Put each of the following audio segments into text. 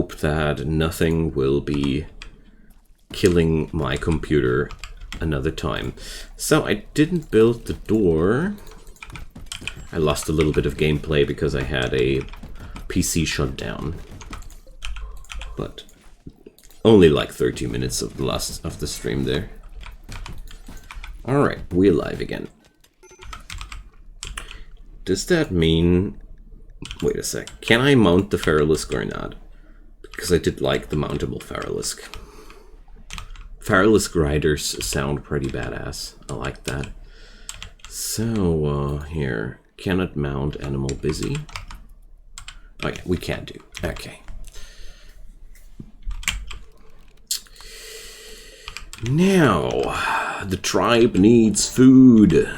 hope that nothing will be killing my computer another time. So I didn't build the door. I lost a little bit of gameplay because I had a PC shut down. But only like 30 minutes of the last of the stream there. Alright, we're live again. Does that mean... Wait a sec. Can I mount the Feralisk or not? Because I did like the mountable Feralisk. Feralisk riders sound pretty badass. I like that. So, here. Cannot mount animal busy. Oh yeah, we can do. Okay. Now, the tribe needs food.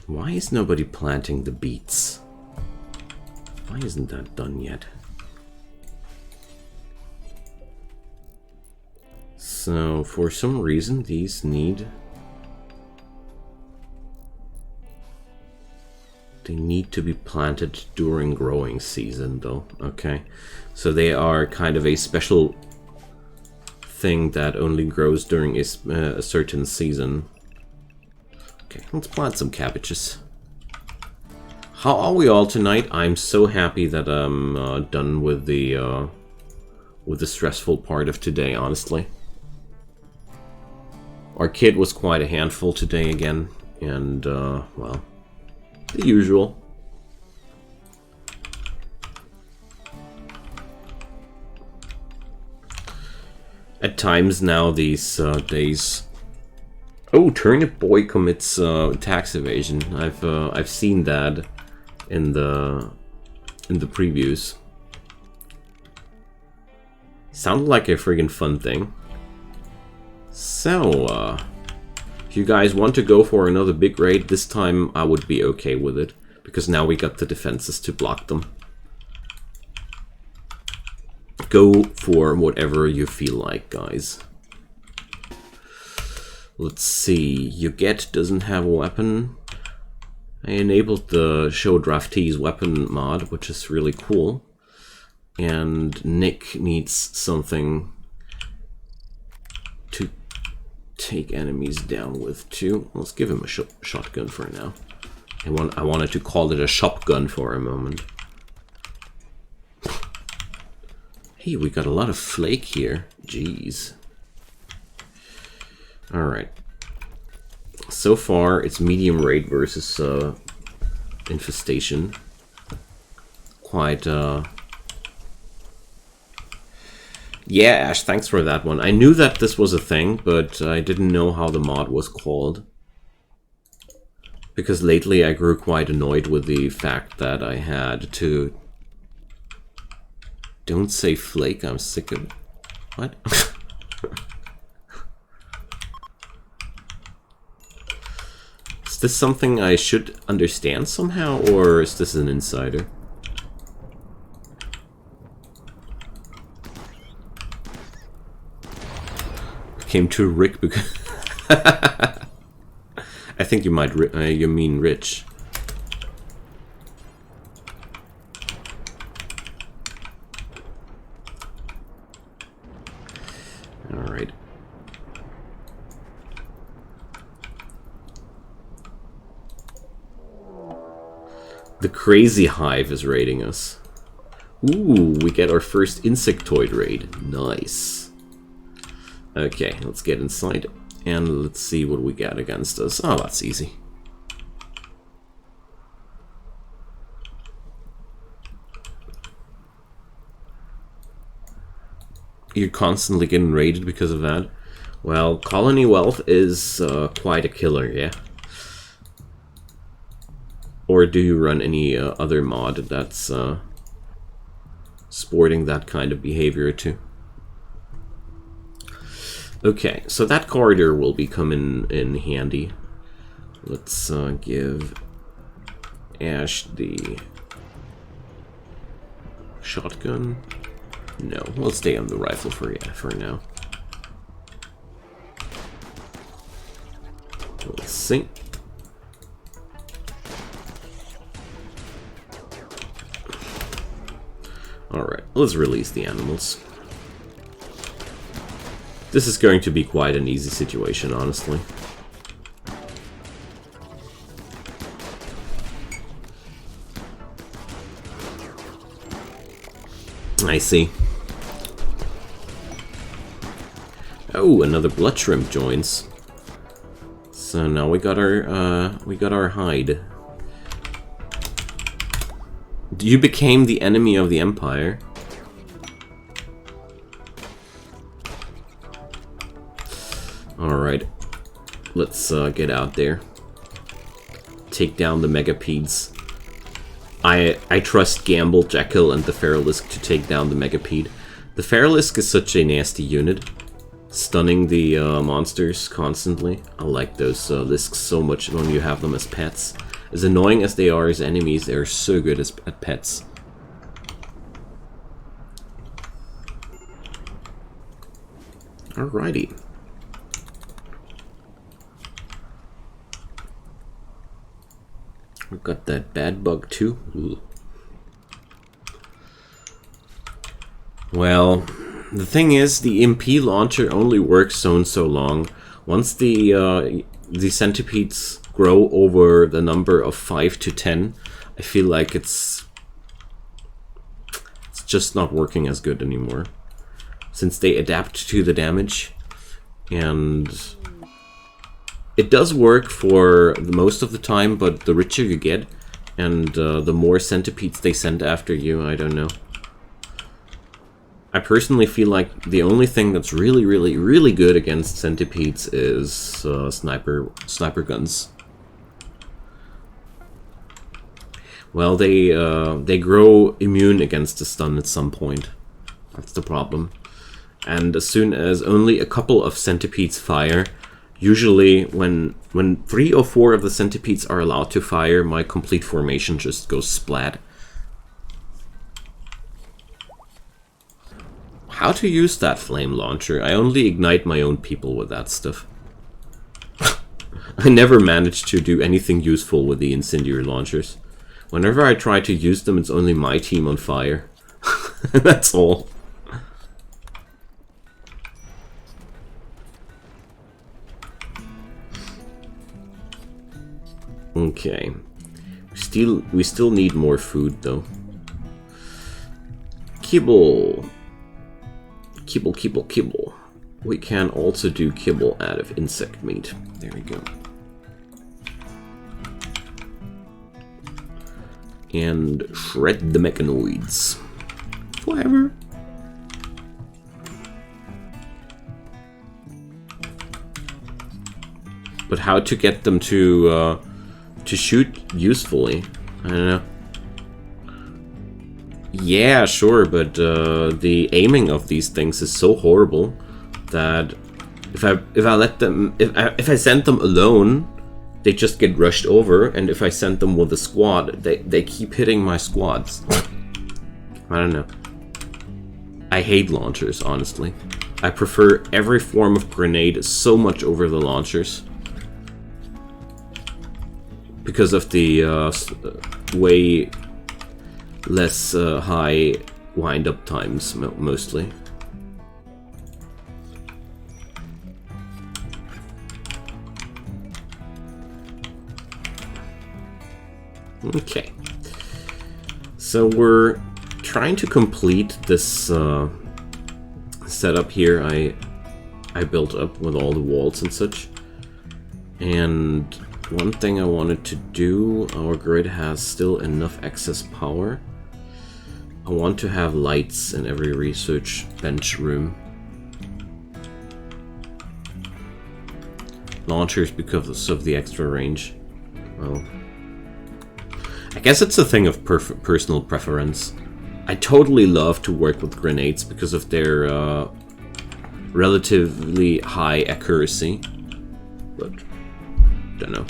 Why is nobody planting the beets? Why isn't that done yet? So, for some reason, these need... They need to be planted during growing season, though. Okay. So they are kind of a special thing that only grows during a certain season. Okay, let's plant some cabbages. How are we all tonight? I'm so happy that I'm done with the stressful part of today, honestly. Our kid was quite a handful today again, and, well, the usual. At times now, these days... Oh, Turnip Boy commits tax evasion. I've seen that in the previews. Sounded like a friggin' fun thing. So, if you guys want to go for another big raid, this time I would be okay with it, because now we got the defenses to block them. Go for whatever you feel like, guys. Let's see, Yoget doesn't have a weapon. I enabled the Show Draftee's weapon mod, which is really cool. And Nick needs something to take enemies down with too. Let's give him a shotgun for now. I wanted to call it a shotgun for a moment. Hey, we got a lot of flake here. Jeez. Alright. So far, it's medium raid versus infestation. Quite, Yeah, Ash, thanks for that one. I knew that this was a thing, but I didn't know how the mod was called. Because lately I grew quite annoyed with the fact that I had to... Don't say flake, I'm sick of it. What? Is this something I should understand somehow, or is this an insider? Came to Rick because... I think you might you mean Rich. Alright. The Crazy Hive is raiding us. Ooh, we get our first insectoid raid. Nice. Okay, let's get inside and let's see what we got against us. Oh, that's easy. You're constantly getting raided because of that? Well, Colony Wealth is quite a killer, yeah? Or do you run any other mod that's sporting that kind of behavior too? Okay, so that corridor will be coming in handy. Let's give Ash the shotgun. No, we'll stay on the rifle for now. Let's see. Alright, let's release the animals. This is going to be quite an easy situation, honestly. I see. Oh, another blood shrimp joins. So now we got our hide. You became the enemy of the Empire. Alright. Let's get out there. Take down the Megapeds. I trust Gamble, Jekyll, and the Feralisk to take down the Megapede. The Feralisk is such a nasty unit. Stunning the monsters constantly. I like those lisks so much when you have them as pets. As annoying as they are as enemies, they're so good at pets. Alrighty. We've got that bad bug too. Ooh. Well, the thing is, the MP launcher only works so and so long. Once the centipedes grow over the number of 5 to 10, I feel like it's just not working as good anymore. Since they adapt to the damage, and it does work for most of the time, but the richer you get, and the more centipedes they send after you, I don't know. I personally feel like the only thing that's really good against centipedes is sniper guns. Well, they grow immune against the stun at some point. That's the problem. And as soon as only a couple of centipedes fire, usually when 3 or 4 of the centipedes are allowed to fire, my complete formation just goes splat. How to use that flame launcher? I only ignite my own people with that stuff. I never managed to do anything useful with the incendiary launchers. Whenever I try to use them, it's only my team on fire. That's all. Okay. We still need more food though. Kibble. Kibble. We can also do kibble out of insect meat. There we go. And shred the mechanoids. Forever. But how to get them to shoot usefully? I don't know. Yeah, sure, but the aiming of these things is so horrible that if I send them alone, they just get rushed over, and if I send them with a squad, they keep hitting my squads. I don't know. I hate launchers, honestly. I prefer every form of grenade so much over the launchers. Because of the way less high wind-up times, mostly. Okay. So we're trying to complete this setup here I built up with all the walls and such. And one thing I wanted to do, our grid has still enough excess power. I want to have lights in every research bench room. Launchers because of the extra range. Well, I guess it's a thing of personal preference. I totally love to work with grenades because of their relatively high accuracy, but don't know.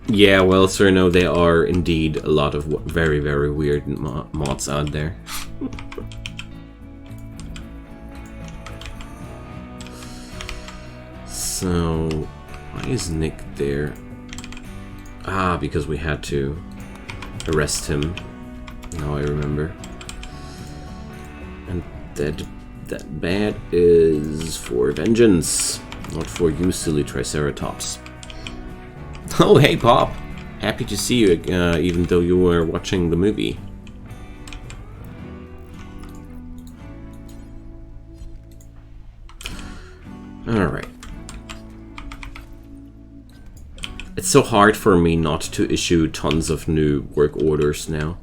Yeah, well, sir, no, there are indeed a lot of very weird mods out there. So, why is Nick there? Ah, because we had to arrest him. Now I remember. And that bat is for vengeance, not for you, silly Triceratops. Oh, hey, Pop! Happy to see you, even though you were watching the movie. Alright. It's so hard for me not to issue tons of new work orders now.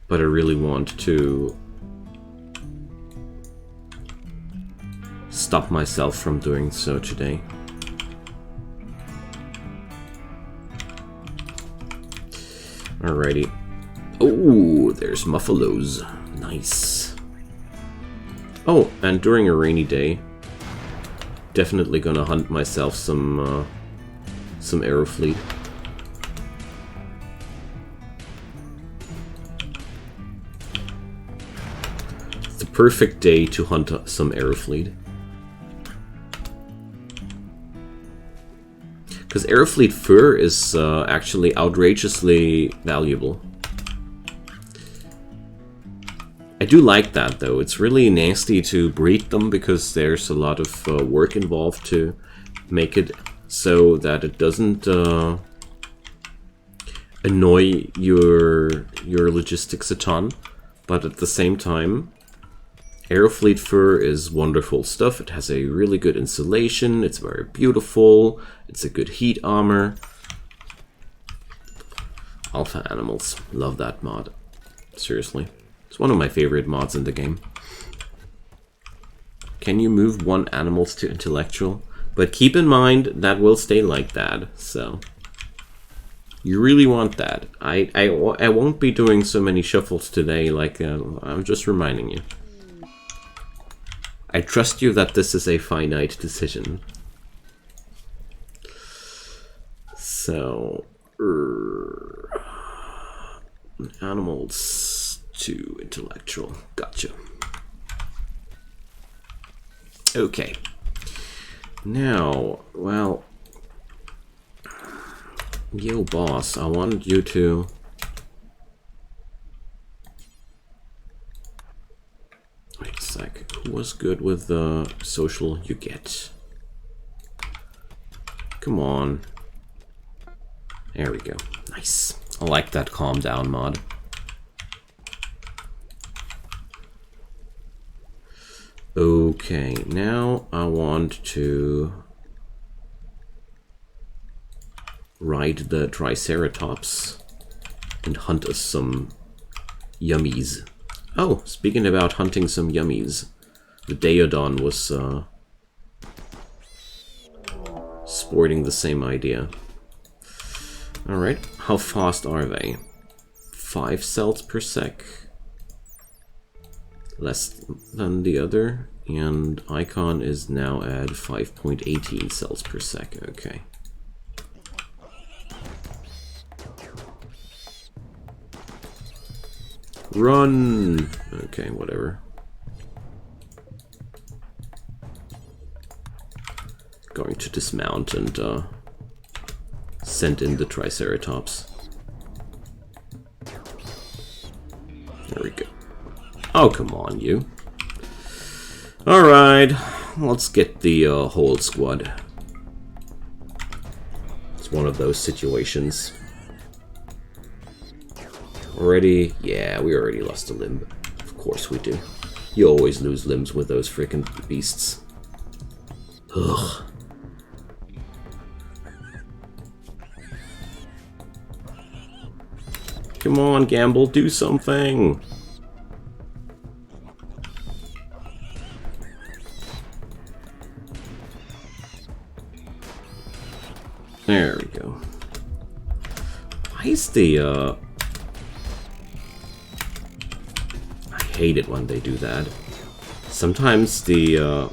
But I really want to stop myself from doing so today. Alrighty. Oh, there's Muffalos. Nice. Oh, and during a rainy day, definitely gonna hunt myself some Aerofleet. It's the perfect day to hunt some Aerofleet. Because Aerofleet fur is actually outrageously valuable. I do like that though. It's really nasty to breed them because there's a lot of work involved to make it so that it doesn't annoy your logistics a ton. But at the same time, Aerofleet fur is wonderful stuff. It has a really good insulation. It's very beautiful. It's a good heat armor. Alpha Animals. Love that mod. Seriously. It's one of my favorite mods in the game. Can you move one animals to intellectual? But keep in mind that will stay like that, so you really want that. I won't be doing so many shuffles today, like I'm just reminding you. I trust you that this is a finite decision. So animals to intellectual. Gotcha. Okay. Now, well, yo boss, I wanted you to wait a sec. Who was good with the social you get? Come on. There we go. Nice. I like that calm down mod. Okay, now I want to ride the Triceratops and hunt us some yummies. Oh, speaking about hunting some yummies, the Daeodon was sporting the same idea. Alright, how fast are they? 5 cells per sec. Less than the other, and Icon is now at 5.18 cells per sec. Okay. Run! Okay, whatever. Going to dismount and send in the Triceratops. There we go. Oh, come on, you. Alright, let's get the whole squad. It's one of those situations. Already? Yeah, we already lost a limb. Of course we do. You always lose limbs with those freaking beasts. Ugh. Come on, Gamble, do something! There we go. Why is the, I hate it when they do that. Sometimes the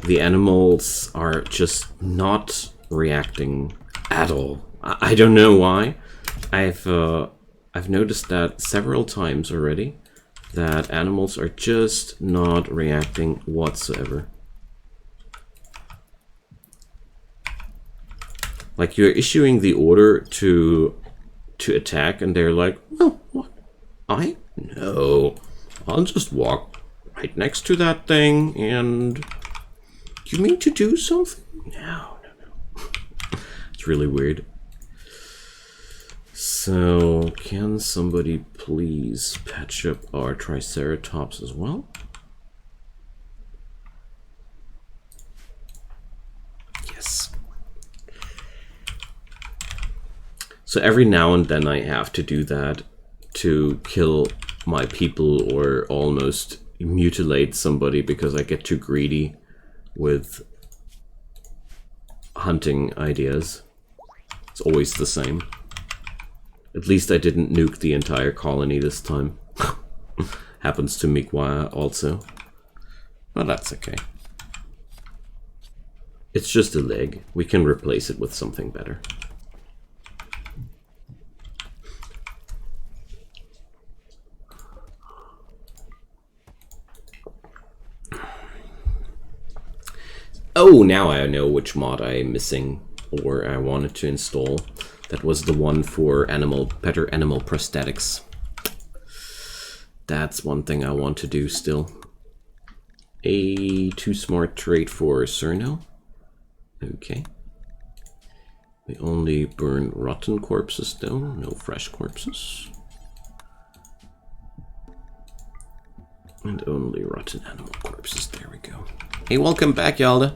animals are just not reacting at all. I don't know why. I've noticed that several times already, that animals are just not reacting whatsoever. Like, you're issuing the order to attack, and they're like, well, what? No. I'll just walk right next to that thing, and... You mean to do something? No. It's really weird. So, can somebody please patch up our Triceratops as well? Yes. So every now and then I have to do that to kill my people or almost mutilate somebody because I get too greedy with hunting ideas. It's always the same. At least I didn't nuke the entire colony this time. Happens to me also. But that's okay. It's just a leg. We can replace it with something better. Oh, now I know which mod I'm missing or I wanted to install. That was the one for better animal prosthetics. That's one thing I want to do still. A too smart trait for Cerno. Okay. We only burn rotten corpses though, no fresh corpses. And only rotten animal corpses, there we go. Hey, welcome back, Yalda.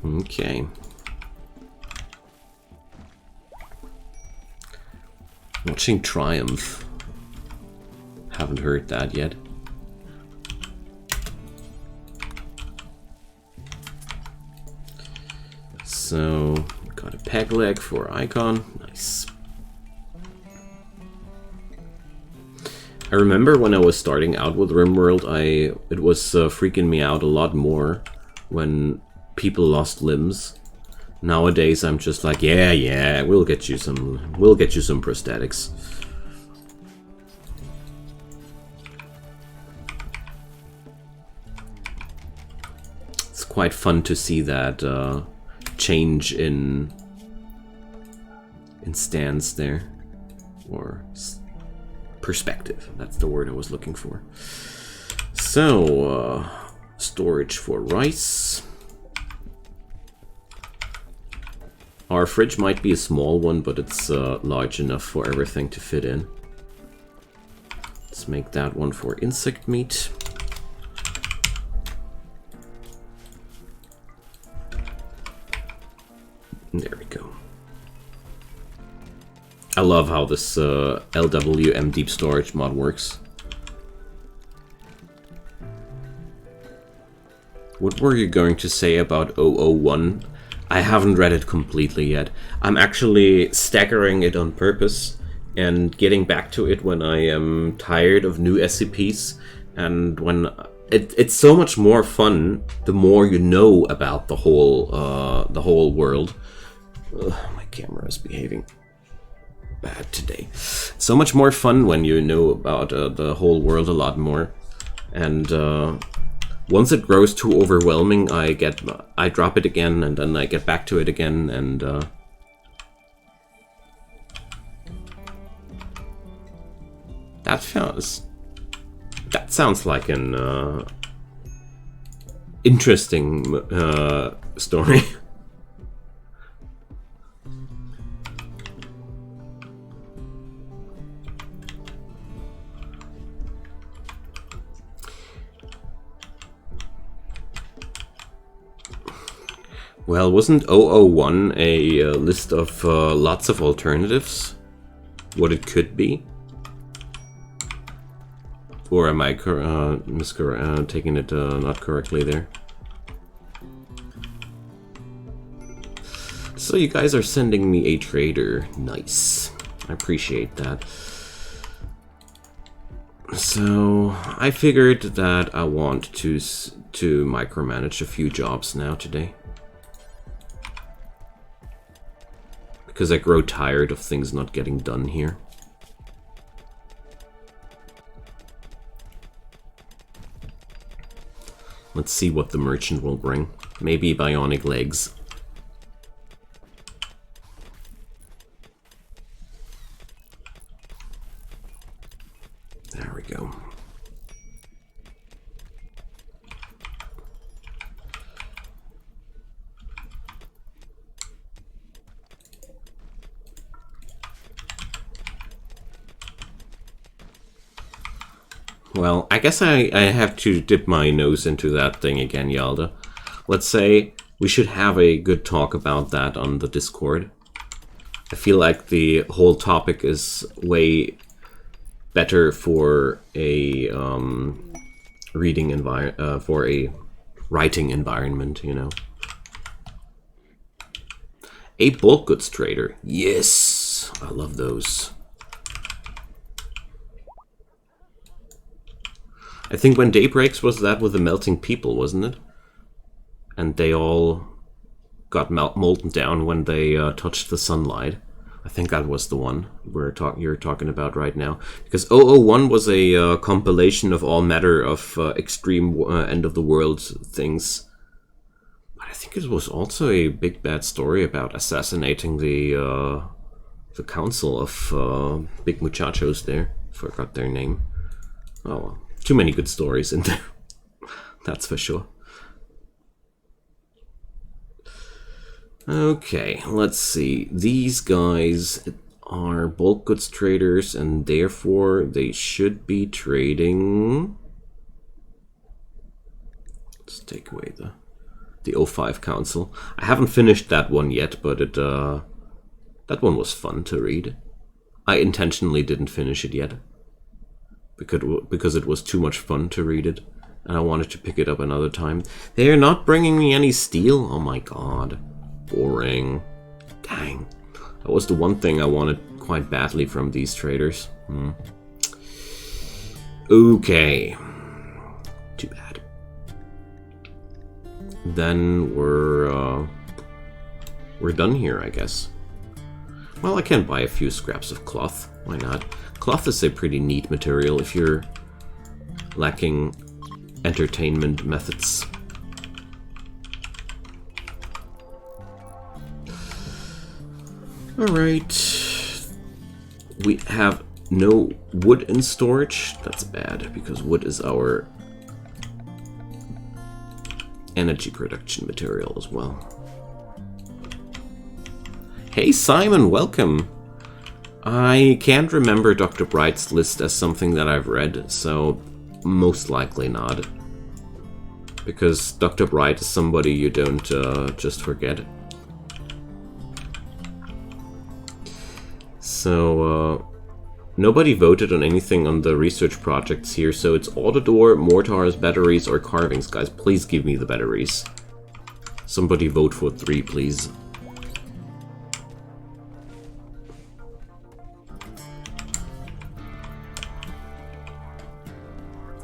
Okay. Watching Triumph. Haven't heard that yet. So, got a peg leg for Icon. Nice. I remember when I was starting out with RimWorld, it was freaking me out a lot more when people lost limbs. Nowadays, I'm just like, yeah, we'll get you some prosthetics. It's quite fun to see that change in stance there, or perspective. That's the word I was looking for. So, storage for rice. Our fridge might be a small one, but it's large enough for everything to fit in. Let's make that one for insect meat. There we go. I love how this LWM deep storage mod works. What were you going to say about 001? I haven't read it completely yet. I'm actually staggering it on purpose and getting back to it when I am tired of new SCPs, and when it's so much more fun the more you know about the whole world. Ugh, my camera is behaving bad today. So much more fun when you know about the whole world a lot more, and once it grows too overwhelming, I drop it again, and then I get back to it again, and that sounds like an interesting story. Well, wasn't 001 a list of lots of alternatives? What it could be? Or am I taking it not correctly there? So you guys are sending me a trader. Nice. I appreciate that. So I figured that I want to micromanage a few jobs now today. Because I grow tired of things not getting done here. Let's see what the merchant will bring. Maybe bionic legs. There we go. Well, I guess I have to dip my nose into that thing again, Yalda. Let's say we should have a good talk about that on the Discord. I feel like the whole topic is way better for a for a writing environment, you know. A bulk goods trader. Yes, I love those. I think when Daybreaks was that with the melting people, wasn't it? And they all got molten down when they touched the sunlight. I think that was the one you're talking about right now. Because 001 was a compilation of all matter of extreme end of the world things. But I think it was also a big bad story about assassinating the council of big muchachos there. Forgot their name. Oh well. Too many good stories in there. That's for sure. Okay, let's see. These guys are bulk goods traders, and therefore they should be trading. Let's take away the 05 Council. I haven't finished that one yet, but that one was fun to read. I intentionally didn't finish it yet. Because it was too much fun to read it, and I wanted to pick it up another time. They are not bringing me any steel? Oh my god. Boring. Dang. That was the one thing I wanted quite badly from these traders. Okay. Too bad. Then we're done here, I guess. Well, I can buy a few scraps of cloth. Why not? Cloth is a pretty neat material if you're lacking entertainment methods. Alright. We have no wood in storage. That's bad, because wood is our energy production material as well. Hey Simon, welcome! I can't remember Dr. Bright's list as something that I've read, so most likely not. Because Dr. Bright is somebody you don't just forget. So, nobody voted on anything on the research projects here, so it's Autodor, mortars, batteries, or carvings. Guys, please give me the batteries. Somebody vote for 3, please.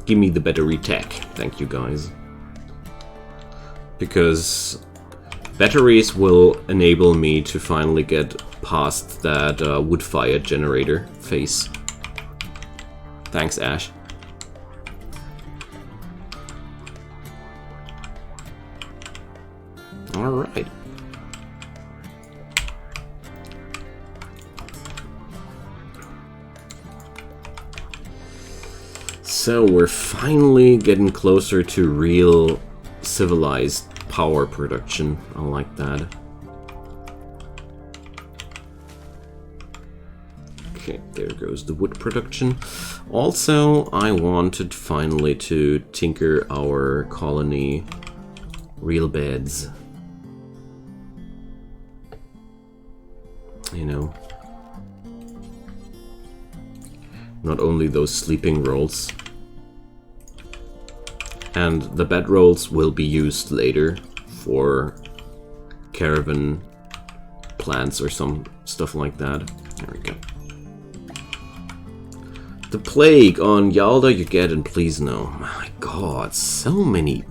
Give me the battery tech. Thank you, guys. Because batteries will enable me to finally get past that wood-fired generator phase. Thanks, Ash. Alright. So we're finally getting closer to real civilized power production. I like that. Okay, there goes the wood production. Also, I wanted finally to tinker our colony real beds. You know, not only those sleeping rolls. And the bedrolls will be used later for caravan plants or some stuff like that. There we go. The plague on Yalda you get, and please no. My god, so many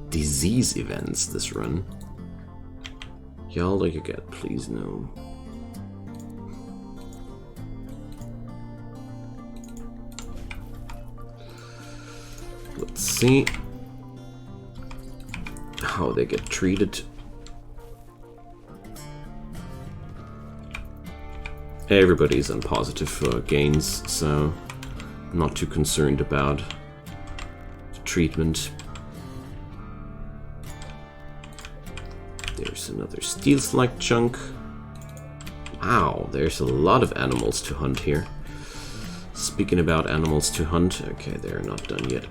disease events this run. Yalda you get, please no. Let's see. how they get treated. Everybody's on positive gains, so I'm not too concerned about the treatment. There's another steel-slug chunk. Wow, there's a lot of animals to hunt here. Speaking about animals to hunt, okay, they're not done yet.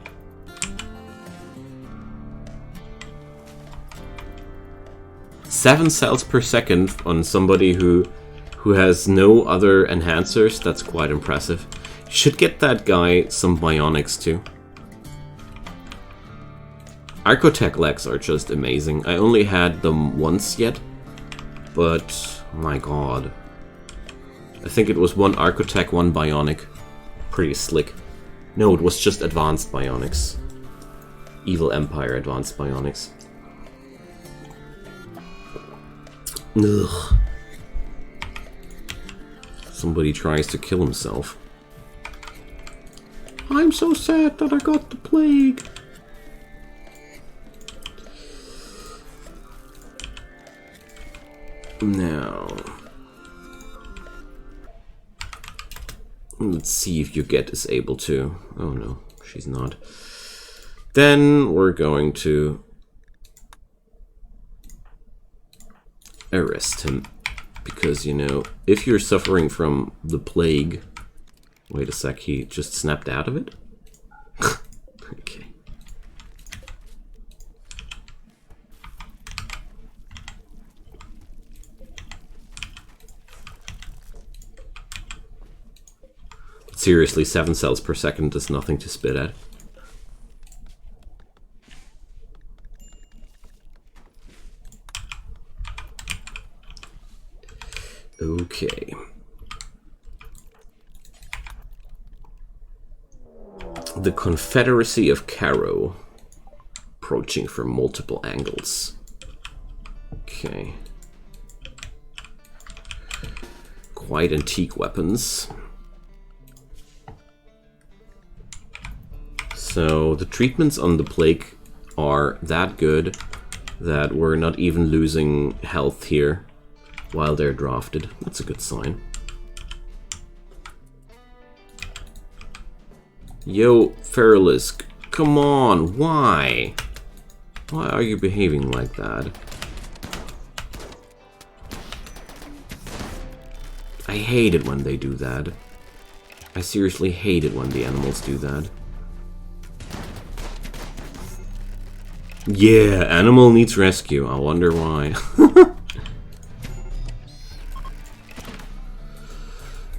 Seven cells per second on somebody who has no other enhancers, that's quite impressive. Should get that guy some bionics too. Archotech legs are just amazing. I only had them once yet, but my god. I think it was one Archotech, one bionic. Pretty slick. No, it was just advanced bionics. Evil Empire advanced bionics. Ugh. Somebody tries to kill himself. I'm so sad that I got the plague. Now, let's see if Yuget is able to. Oh no, she's not. Then we're going to arrest him. Because, you know, if you're suffering from the plague... Wait a sec, he just snapped out of it? Okay. Seriously, 7 cells per second is nothing to spit at. Okay. The Confederacy of Caro. Approaching from multiple angles. Okay. Quite antique weapons. So the treatments on the plague are that good that we're not even losing health here while they're drafted. That's a good sign. Yo, Feralisk, come on, why? Why are you behaving like that? I hate it when they do that. I seriously hate it when the animals do that. Yeah, animal needs rescue. I wonder why.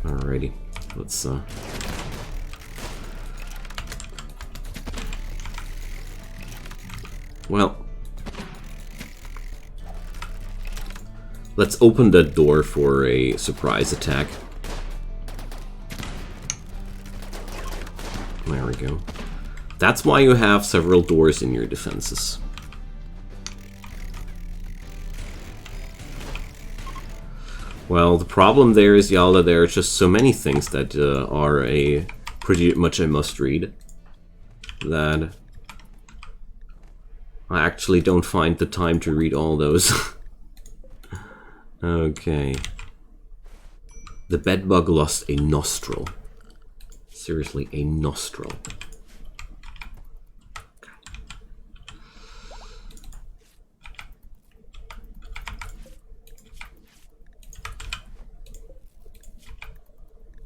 Alrighty, let's well, let's open that door for a surprise attack. There we go. That's why you have several doors in your defenses. Well, the problem there is, Yalda, there are just so many things that are pretty much a must-read that I actually don't find the time to read all those. Okay. The bedbug lost a nostril. Seriously, a nostril.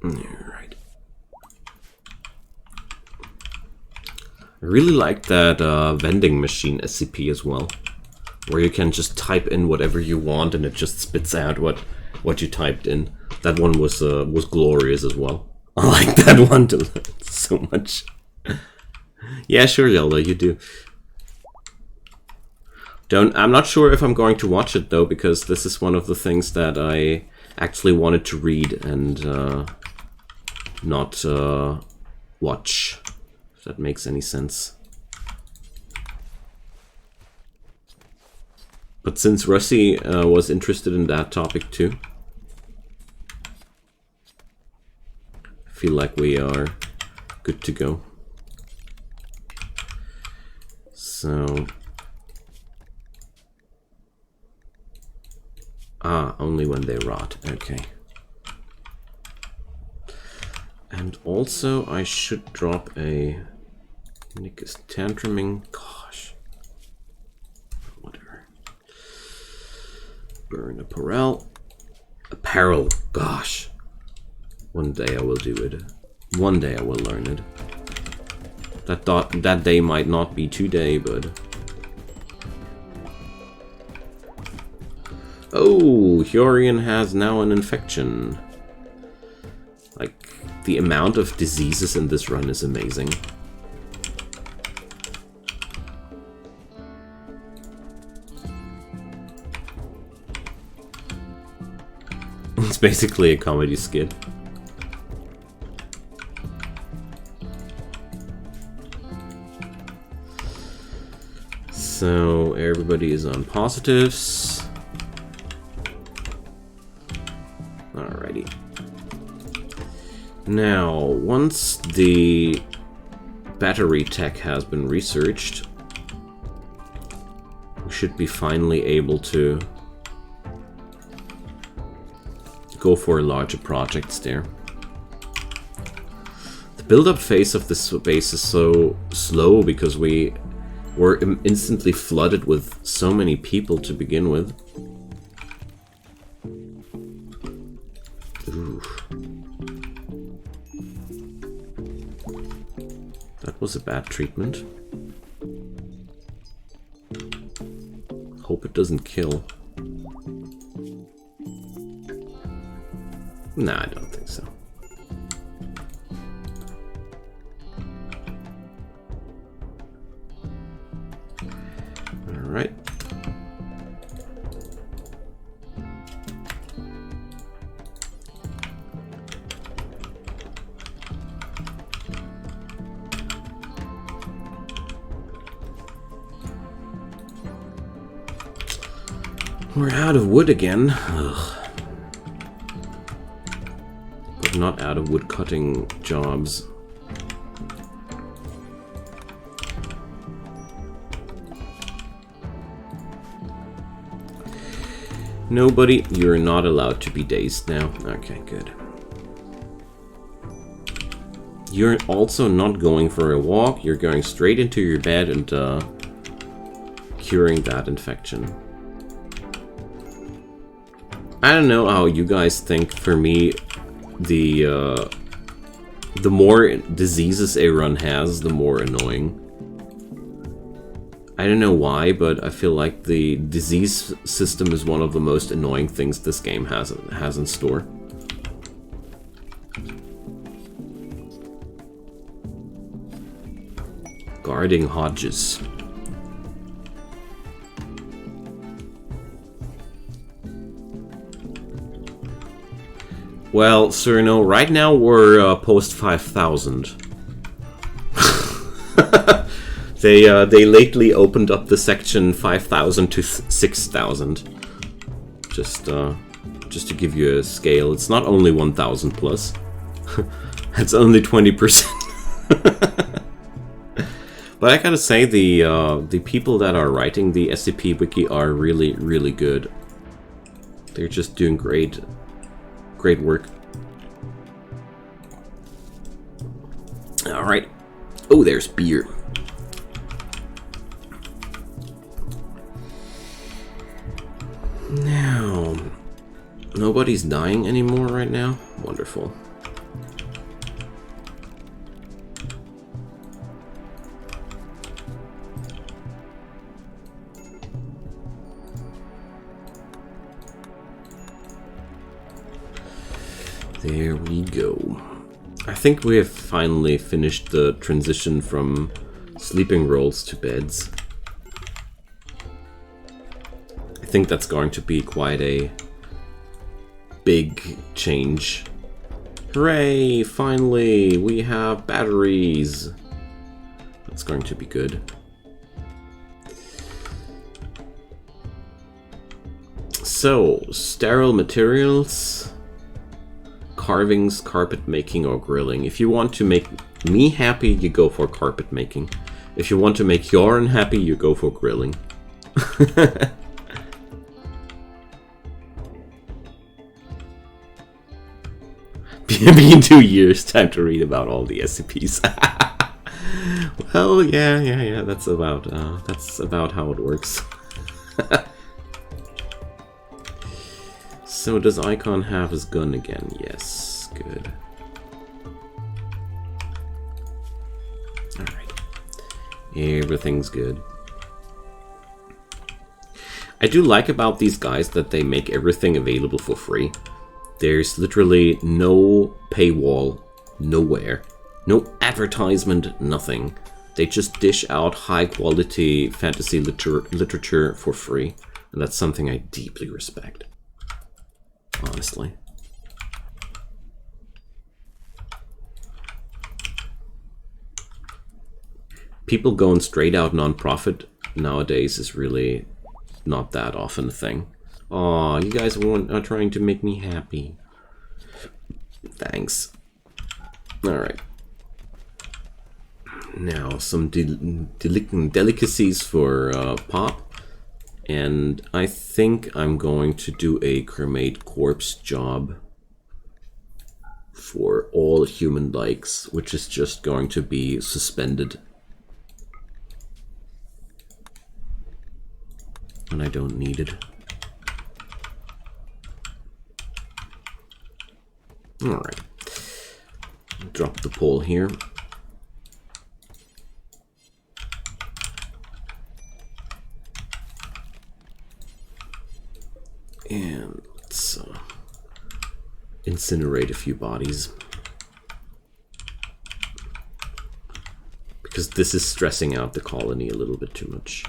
Alright. I really like that vending machine SCP as well, where you can just type in whatever you want and it just spits out what you typed in. That one was glorious as well. I like that one so much. Yeah, sure, Yelda, you do. I'm not sure if I'm going to watch it though, because this is one of the things that I actually wanted to read and not watch, if that makes any sense. But since Russi was interested in that topic too, I feel like we are good to go. So Ah, only when they rot. Okay. And also, I should drop a... Nick is tantruming. Gosh. Whatever. Burn apparel. Apparel. Gosh. One day I will do it. One day I will learn it. That day might not be today, but... Oh, Hurian has now an infection. Like, the amount of diseases in this run is amazing. It's basically a comedy skit. So, everybody is on positives. Alrighty. Now, once the battery tech has been researched, we should be finally able to go for larger projects there. The build-up phase of this base is so slow because we were instantly flooded with so many people to begin with. Oof. That was a bad treatment. Hope it doesn't kill. Nah, I don't think so. Alright. We're out of wood again. Ugh. But not out of wood cutting jobs. Nobody, you're not allowed to be dazed now. Okay, good. You're also not going for a walk, you're going straight into your bed and curing that infection. I don't know how you guys think. For me, the more diseases a run has, the more annoying. I don't know why, but I feel like the disease system is one of the most annoying things this game has in store. Guarding Hodges. Well, Cyrano, right now we're post 5,000. They lately opened up the section 5,000 to 6,000. Just to give you a scale, it's not only 1,000 plus. It's only 20%. But I gotta say, the people that are writing the SCP wiki are really, really good. They're just doing great work. All right. Oh, there's beer. Now, nobody's dying anymore right now. Wonderful. There we go. I think we have finally finished the transition from sleeping rolls to beds. I think that's going to be quite a big change. Hooray! Finally, we have batteries. That's going to be good. So, sterile materials. Carvings, carpet making, or grilling. If you want to make me happy, you go for carpet making. If you want to make Yoren happy, you go for grilling. been 2 years. Time to read about all the SCPs. Well, yeah. That's about how it works. So does Icon have his gun again? Yes, good. Alright. Everything's good. I do like about these guys that they make everything available for free. There's literally no paywall, nowhere. No advertisement, nothing. They just dish out high quality fantasy literature for free. And that's something I deeply respect. Honestly. People going straight out non-profit nowadays is really not that often a thing. Aw, you guys are trying to make me happy. Thanks. Alright. Now, some delicacies for Pop. And I think I'm going to do a cremate corpse job for all human likes, which is just going to be suspended. And I don't need it. Alright. Drop the pole here. And let's incinerate a few bodies. Because this is stressing out the colony a little bit too much.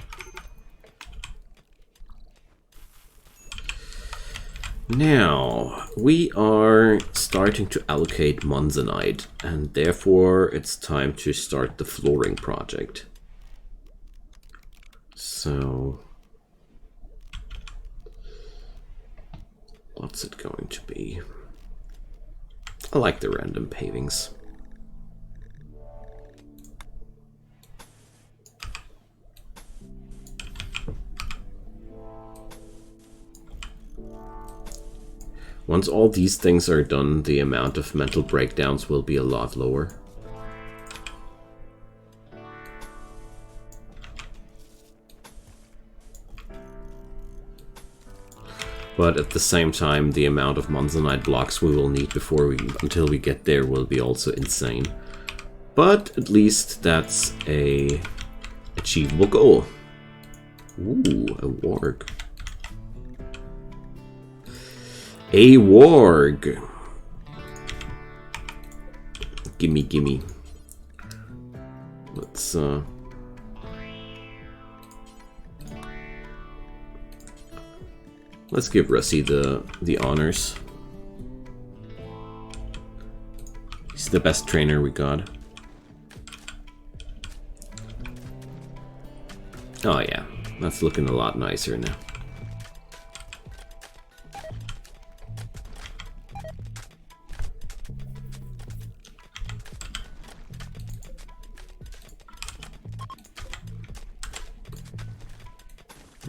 Now, we are starting to allocate monzonite, and therefore it's time to start the flooring project. So, what's it going to be? I like the random pavings. Once all these things are done, the amount of mental breakdowns will be a lot lower. But at the same time, the amount of monzonite blocks we will need until we get there will be also insane. But at least that's a achievable goal. Ooh, a warg. A warg. Gimme. Let's give Russie the honors. He's the best trainer we got. Oh yeah, that's looking a lot nicer now.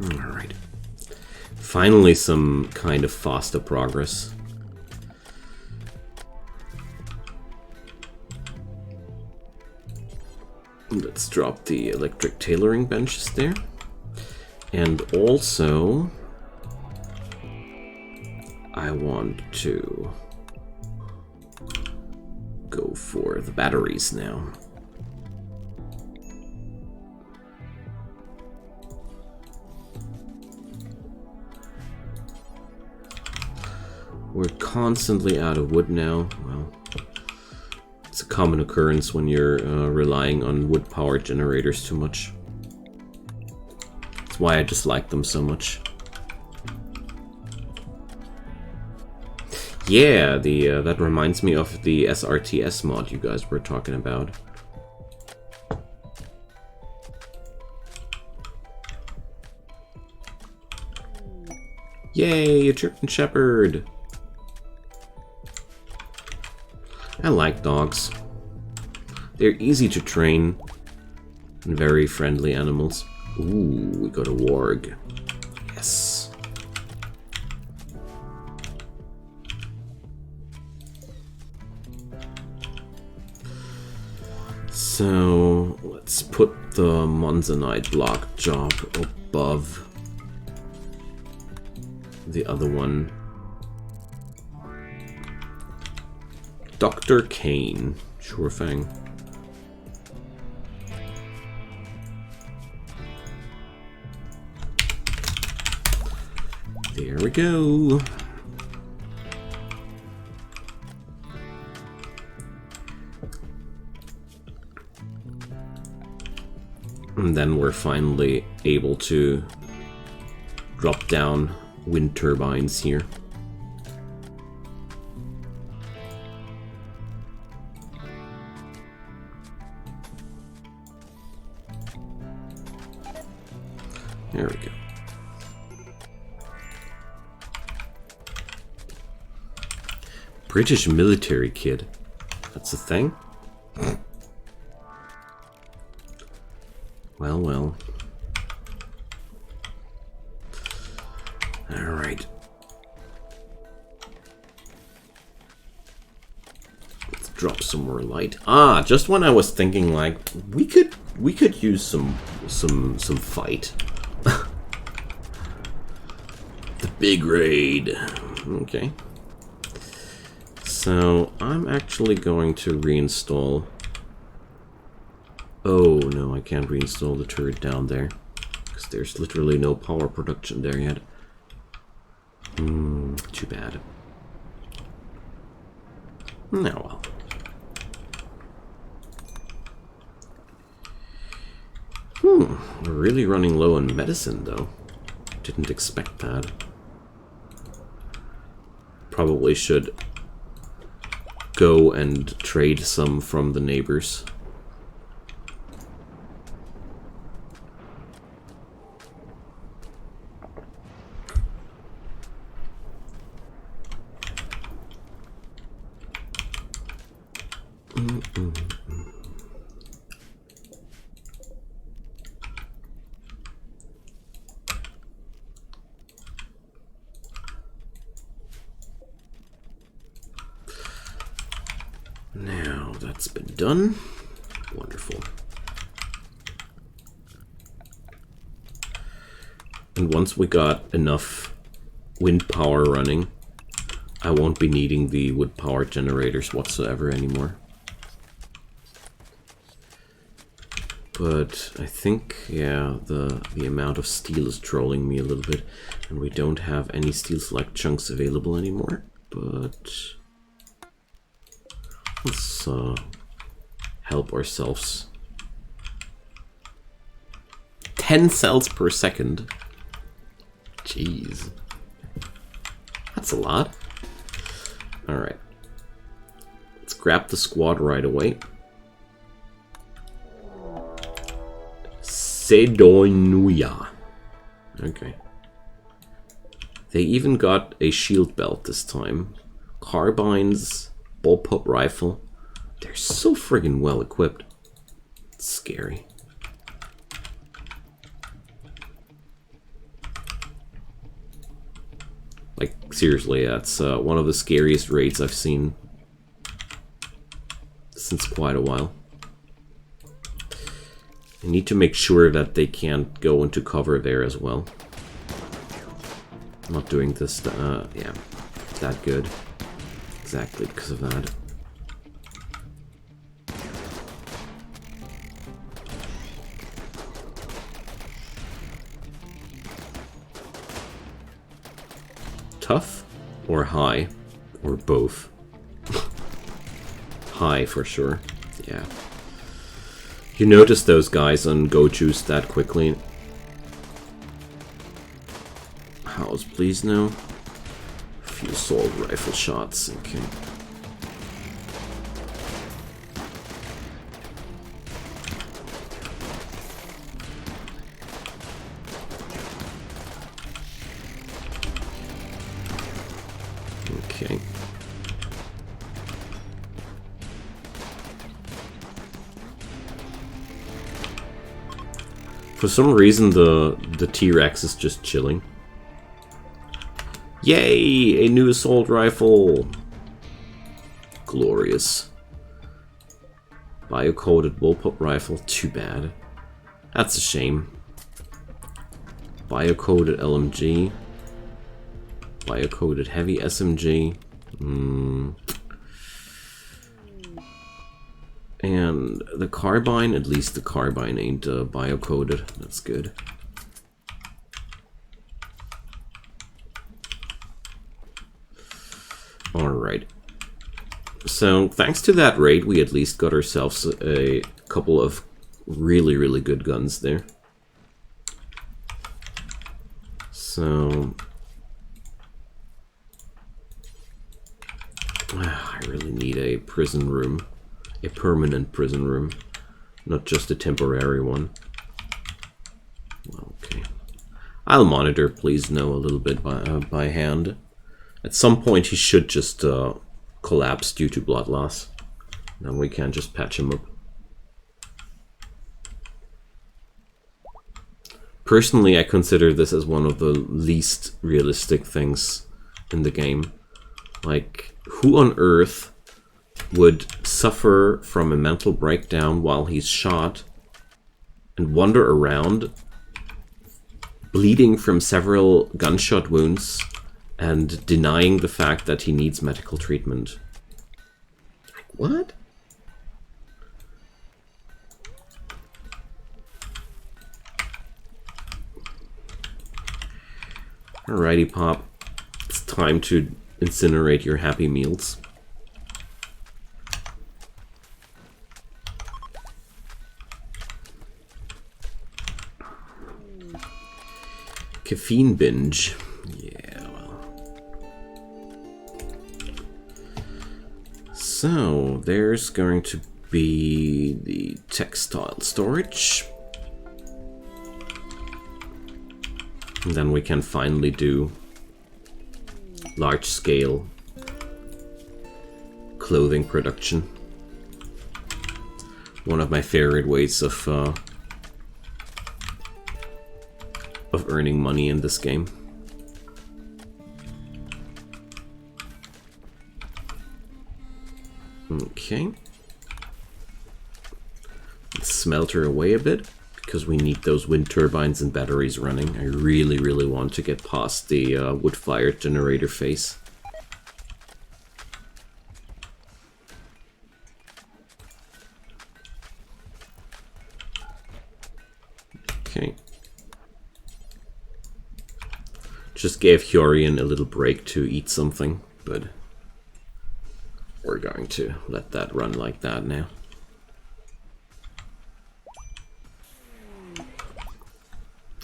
Alright. Finally some kind of faster progress. Let's drop the electric tailoring benches there. And also, I want to go for the batteries now. We're constantly out of wood now. Well, it's a common occurrence when you're relying on wood power generators too much. That's why I just like them so much. Yeah, that reminds me of the SRTS mod you guys were talking about. Yay, a German Shepherd! I like dogs. They're easy to train and very friendly animals. Ooh, we got a warg. Yes. So let's put the Monzonite block job above the other one. Dr. Kane, sure thing. There we go. And then we're finally able to drop down wind turbines here. There we go. British military kid. That's a thing? Well, well. Alright. Let's drop some more light. Ah, just when I was thinking like we could use some fight. The big raid. Okay. So I'm actually going to reinstall. Oh no, I can't reinstall the turret down there because there's literally no power production there yet. Too bad. Now well. We're really running low on medicine though. Didn't expect that. Probably should go and trade some from the neighbors. Now that's been done. Wonderful. And once we got enough wind power running, I won't be needing the wood power generators whatsoever anymore. But I think, yeah, the amount of steel is trolling me a little bit, and we don't have any steel select chunks available anymore, but let's help ourselves. 10 cells per second. Jeez. That's a lot. Alright. Let's grab the squad right away. Sedonuya. Okay. They even got a shield belt this time. Carbines, bullpup rifle. They're so friggin' well equipped. It's scary. Like, seriously, that's one of the scariest raids I've seen since quite a while. I need to make sure that they can't go into cover there as well. I'm not doing this, yeah, that good. Exactly because of that. Tough or high or both? High for sure. Yeah. You notice those guys on Go-Juice that quickly. House, please no. A few assault rifle shots. Okay. Okay. For some reason, the T-Rex is just chilling. Yay! A new assault rifle! Glorious. Bio-coated bullpup rifle, too bad. That's a shame. Bio-coated LMG. Bio-coated heavy SMG. And the carbine, at least the carbine ain't bio-coated. That's good. Alright. So, thanks to that raid, we at least got ourselves a couple of really, really good guns there. So... I really need a prison room. A permanent prison room. Not just a temporary one. Okay. I'll monitor, please know a little bit by hand. At some point he should just collapse due to blood loss. Then we can just patch him up. Personally, I consider this as one of the least realistic things in the game. Like, who on earth would suffer from a mental breakdown while he's shot and wander around bleeding from several gunshot wounds and denying the fact that he needs medical treatment? Like, what? Alrighty, Pop. It's time to incinerate your Happy Meals. Caffeine binge. Yeah, well. So, there's going to be the textile storage. And then we can finally do large-scale clothing production. One of my favorite ways of earning money in this game. Okay. Let's smelter away a bit, because we need those wind turbines and batteries running. I really, really want to get past the wood-fired generator phase. Okay. Just gave Hurian a little break to eat something, but we're going to let that run like that now.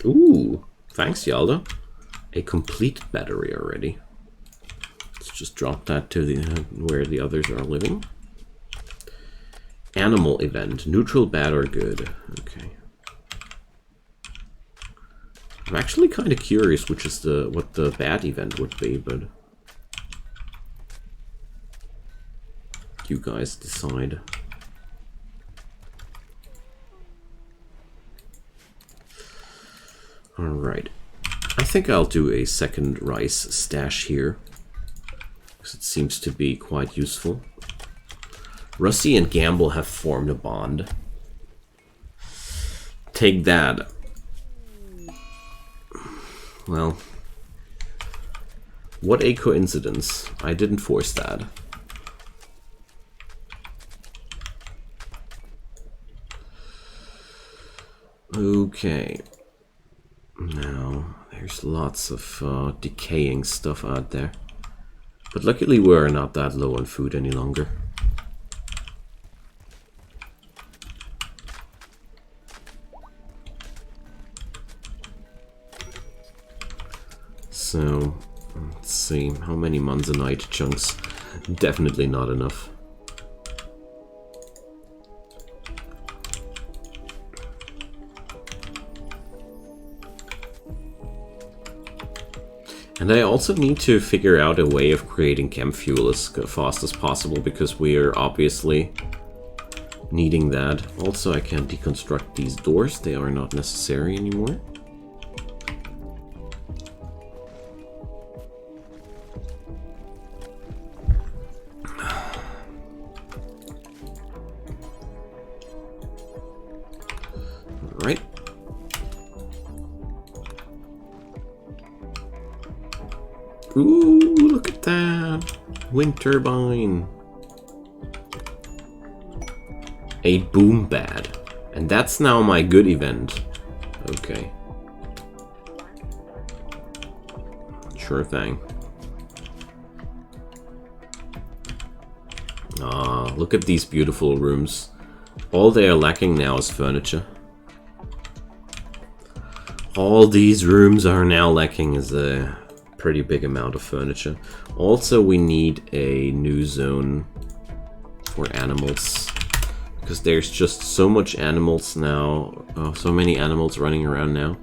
Ooh, thanks, Yalda. A complete battery already. Let's just drop that to the where the others are living. Animal event, neutral, bad, or good. Okay. I'm actually kind of curious which is what the bad event would be, but you guys decide. Alright. I think I'll do a second rice stash here, because it seems to be quite useful. Rusty and Gamble have formed a bond. Take that. Well, what a coincidence. I didn't force that. Okay. Now, there's lots of decaying stuff out there. But luckily we're not that low on food any longer. So, let's see, how many Monzonite chunks? Definitely not enough. And I also need to figure out a way of creating chem fuel as fast as possible, because we are obviously needing that. Also, I can deconstruct these doors, they are not necessary anymore. Alright. Ooh, look at that! Wind turbine. A boom bat. And that's now my good event. Okay. Sure thing. Ah, look at these beautiful rooms. All they are lacking now is furniture. All these rooms are now lacking is a pretty big amount of furniture. Also, we need a new zone for animals. Because there's just so much animals now. So many animals running around now.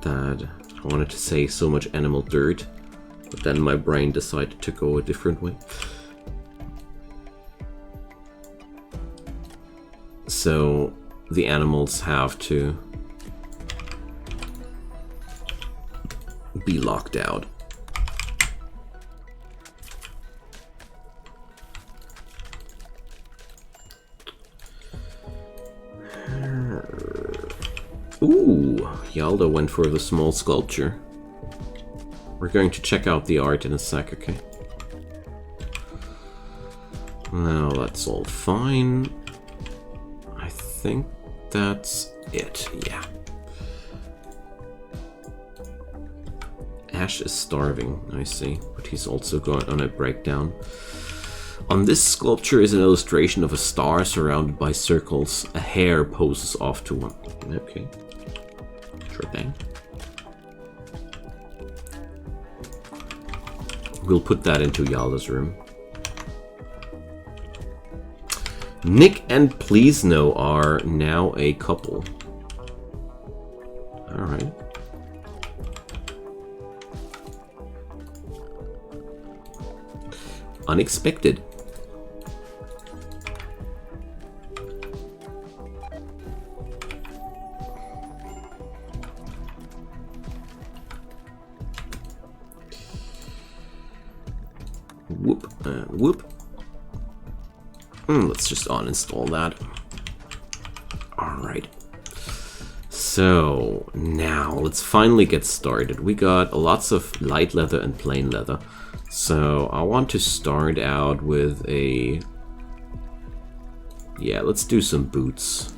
That I wanted to say so much animal dirt. But then my brain decided to go a different way. So the animals have to be locked out. Ooh, Yalda went for the small sculpture. We're going to check out the art in a sec, okay? Now that's all fine. I think that's it, yeah. Ash is starving, I see, but he's also going on a breakdown. On this sculpture is an illustration of a star surrounded by circles. A hare poses off to one. Okay, sure thing. We'll put that into Yalda's room. Nick and Pleasno are now a couple. Alright. Unexpected. Whoop and whoop. Let's just uninstall that. Alright. So, now let's finally get started. We got lots of light leather and plain leather. So, I want to start out with a... Yeah, let's do some boots.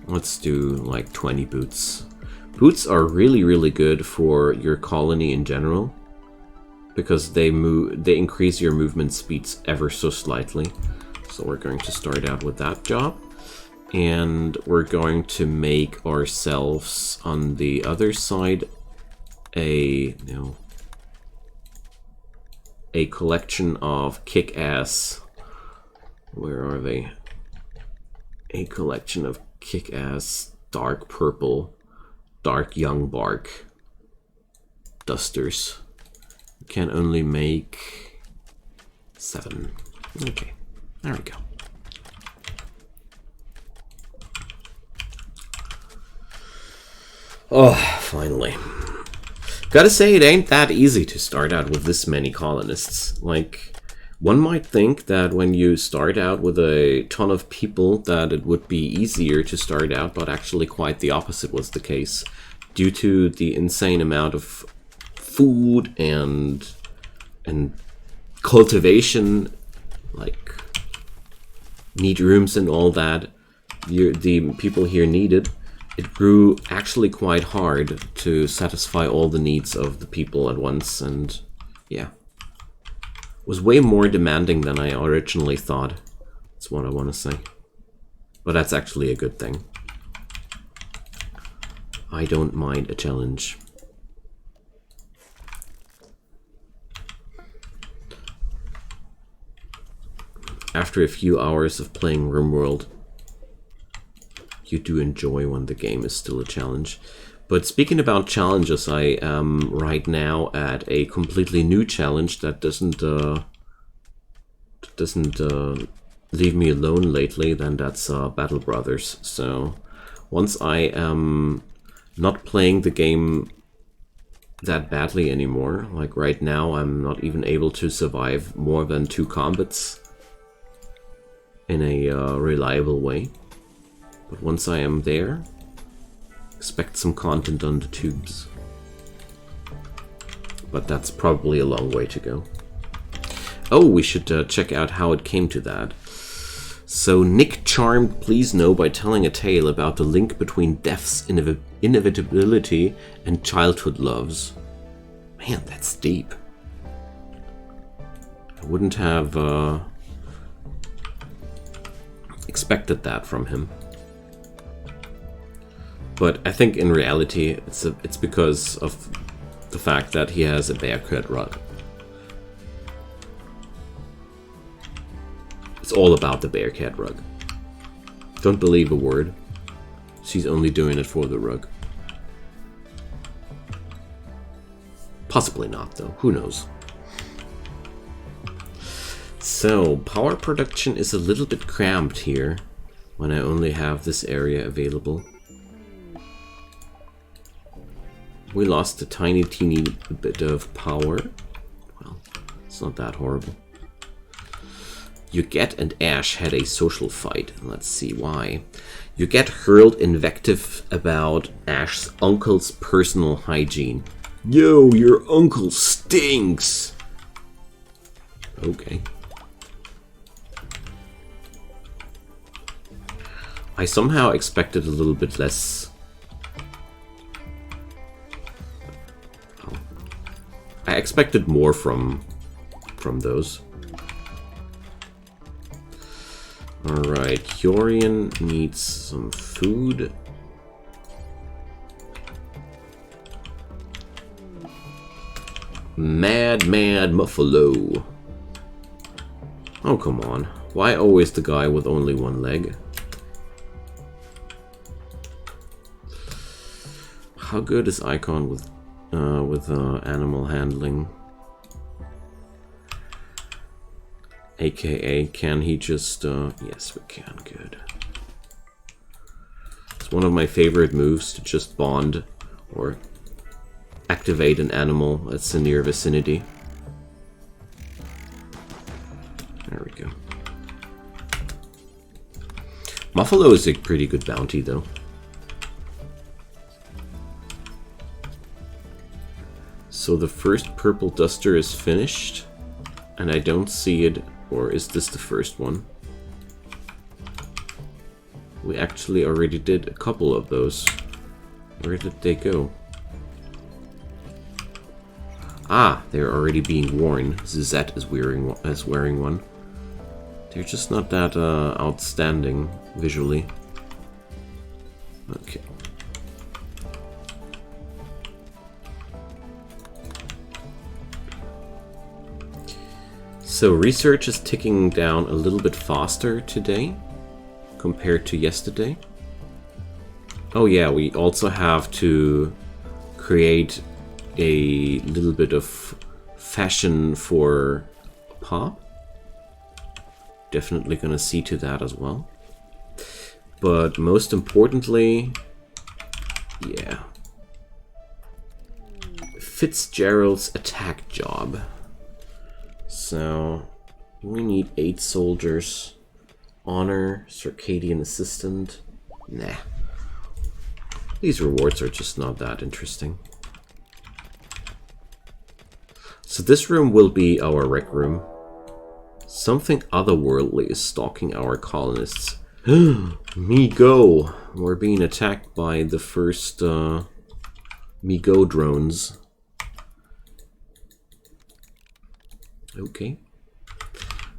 Let's do like 20 boots. Boots are really, really good for your colony in general. Because they increase your movement speeds ever so slightly. So we're going to start out with that job. And we're going to make ourselves on the other side a collection of kick-ass. Where are they? A collection of kick-ass dark purple, dark young bark dusters. Can only make 7. Okay, there we go. Oh, finally. Gotta say, it ain't that easy to start out with this many colonists. Like, one might think that when you start out with a ton of people that it would be easier to start out, but actually quite the opposite was the case. Due to the insane amount of food and cultivation, like neat rooms and all that the people here needed, it grew actually quite hard to satisfy all the needs of the people at once, and yeah, it was way more demanding than I originally thought. That's what I want to say, but that's actually a good thing. I don't mind a challenge. After a few hours of playing RimWorld, you do enjoy when the game is still a challenge. But speaking about challenges, I am right now at a completely new challenge that doesn't leave me alone lately. Then that's Battle Brothers. So once I am not playing the game that badly anymore, like right now I'm not even able to survive more than 2 combats in a reliable way. But once I am there, expect some content on the tubes. But that's probably a long way to go. Oh, we should check out how it came to that. So, Nick Charmed, please know by telling a tale about the link between death's inevitability and childhood loves. Man, that's deep. I wouldn't have expected that from him. But I think in reality, it's because of the fact that he has a bearcat rug. It's all about the bearcat rug. Don't believe a word. She's only doing it for the rug. Possibly not, though. Who knows? So, power production is a little bit cramped here when I only have this area available. We lost a tiny, teeny bit of power. Well, it's not that horrible. Yuget and Ash had a social fight. Let's see why. Yuget hurled invective about Ash's uncle's personal hygiene. Yo, your uncle stinks! Okay. I somehow expected a little bit less. I expected more from those. Alright, Yorian needs some food. Mad Muffalo. Oh, come on. Why always the guy with only one leg? How good is Icon with animal handling? AKA, can he just... yes, we can. Good. It's one of my favorite moves to just bond or activate an animal that's in near vicinity. There we go. Muffalo is a pretty good bounty, though. So the first purple duster is finished, and I don't see it, or is this the first one? We actually already did a couple of those. Where did they go? Ah, they're already being worn. Zizette is wearing one. They're just not that outstanding visually. Okay. So research is ticking down a little bit faster today compared to yesterday. Oh yeah, we also have to create a little bit of fashion for Pop. Definitely gonna see to that as well. But most importantly, yeah, Fitzgerald's attack job. So, we need 8 soldiers. Honor, Circadian Assistant. Nah. These rewards are just not that interesting. So this room will be our rec room. Something otherworldly is stalking our colonists. Me-go! We're being attacked by the first Me-go drones. Okay.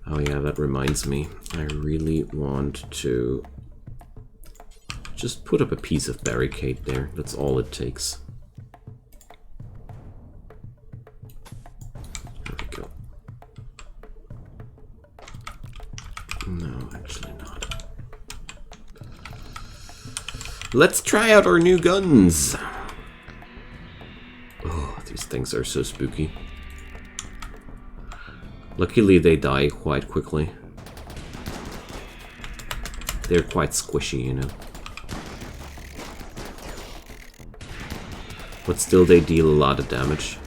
Oh yeah, that reminds me. I really want to just put up a piece of barricade there. That's all it takes. There we go. No, actually not. Let's try out our new guns! Oh, these things are so spooky. Luckily, they die quite quickly. They're quite squishy, you know. But still, they deal a lot of damage.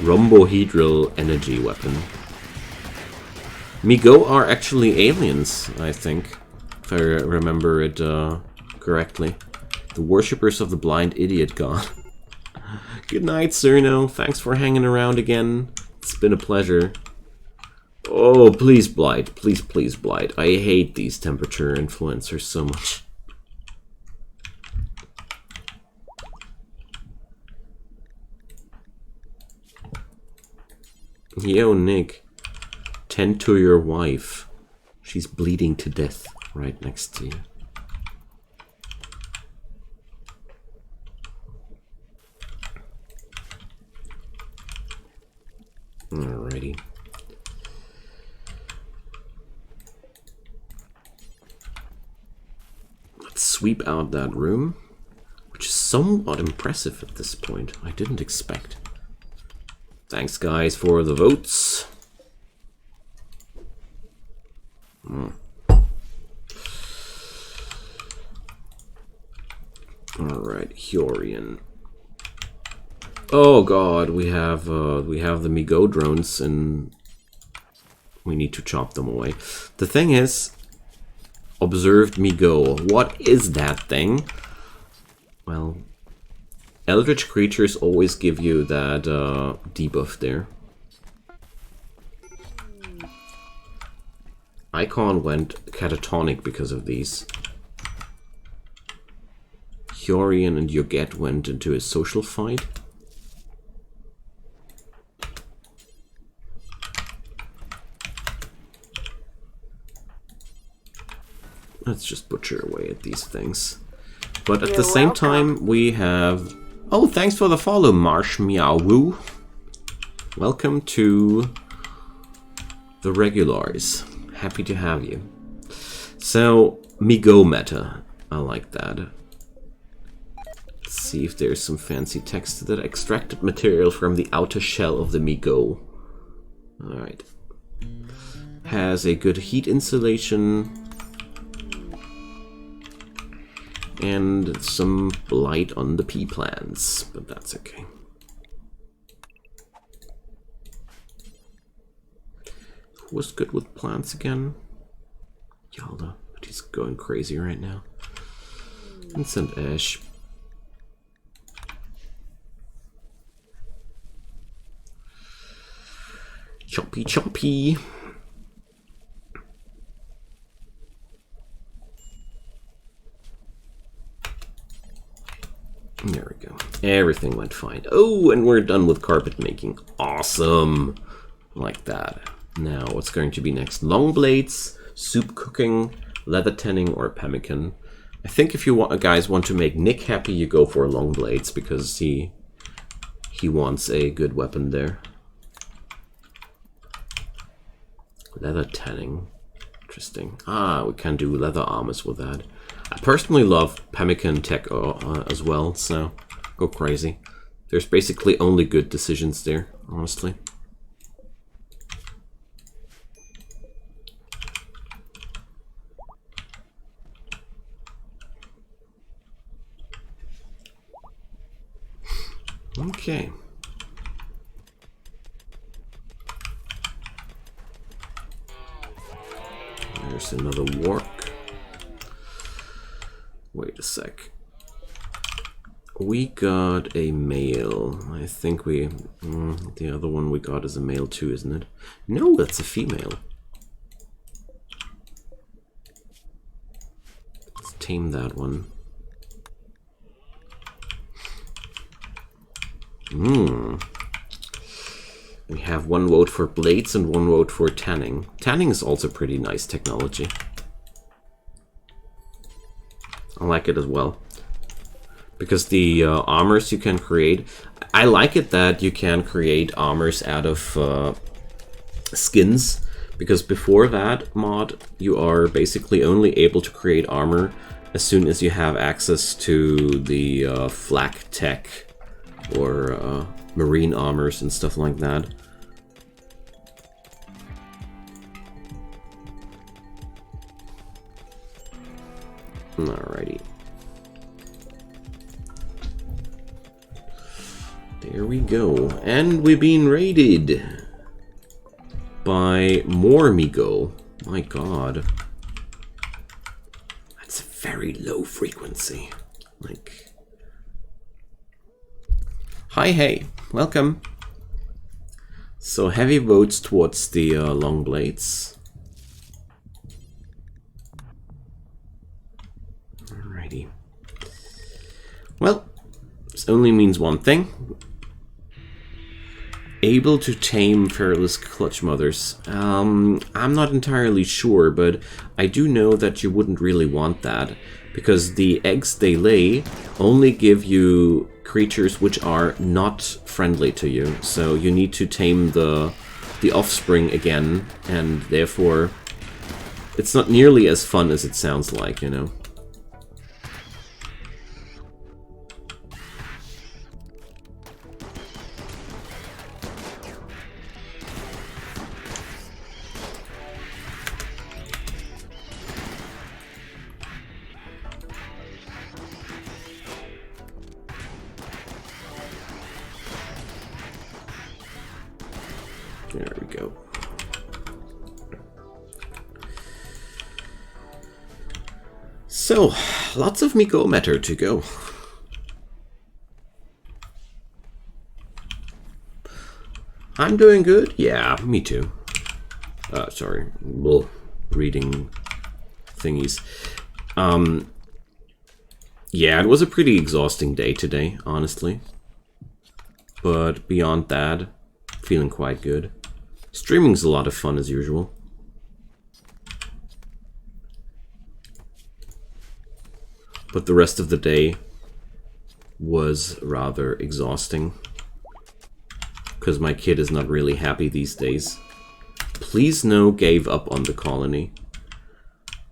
Rhombohedral energy weapon. Migo are actually aliens, I think, if I remember it correctly. The worshippers of the blind idiot god. Good night, Cerno. Thanks for hanging around again. It's been a pleasure. Oh, please, Blight. Please, please, Blight. I hate these temperature influencers so much. Yo, Nick. Tend to your wife. She's bleeding to death right next to you. Alrighty. Let's sweep out that room, which is somewhat impressive at this point. I didn't expect. Thanks, guys, for the votes. Alright, Hurian. Oh god, we have the Migo drones and we need to chop them away. The thing is, observed Migo. What is that thing? Well, eldritch creatures always give you that debuff there. Icon went catatonic because of these. Hurian and Yoget went into a social fight. Let's just butcher away at these things. But at the same time, we have... Oh, thanks for the follow, Marsh Meow Woo. Welcome to the regulars. Happy to have you. So, Migo meta. I like that. Let's see if there's some fancy text that extracted material from the outer shell of the Migo. Alright. Has a good heat insulation. And some blight on the pea plants, but that's okay. Who was good with plants again? Yalda, but he's going crazy right now. Vincent Ash. Choppy choppy. There we go. Everything went fine. Oh, and we're done with carpet making. Awesome. Like that. Now, what's going to be next? Long blades, soup cooking, leather tanning, or pemmican. I think if you guys want to make Nick happy, you go for long blades, because he wants a good weapon there. Leather tanning. Interesting. Ah, we can do leather armors with that. I personally love pemmican tech as well, so go crazy. There's basically only good decisions there, honestly. Okay. There's another work. Wait a sec. We got a male. I think we... the other one we got is a male too, isn't it? No, that's a female. Let's tame that one. We have one vote for blades and one vote for tanning. Tanning is also pretty nice technology. I like it as well. Because the armors you can create... I like it that you can create armors out of skins. Because before that mod, you are basically only able to create armor as soon as you have access to the flak tech or marine armors and stuff like that. Alrighty. There we go. And we're being raided. by more Migo. My god. That's a very low frequency. Like... Hi, hey. Welcome. So heavy votes towards the long blades. Alrighty. Well, this only means one thing. Able to tame fearless clutch mothers. I'm not entirely sure, but I do know that you wouldn't really want that, because the eggs they lay only give you creatures which are not friendly to you. So you need to tame the offspring again, and therefore it's not nearly as fun as it sounds like, you know. There we go. So, lots of Miko matter to go. I'm doing good? Yeah, me too. Sorry. Well, reading thingies. Yeah, it was a pretty exhausting day today, honestly. But beyond that, feeling quite good. Streaming's a lot of fun as usual. But the rest of the day was rather exhausting. Because my kid is not really happy these days. Please no gave up on the colony.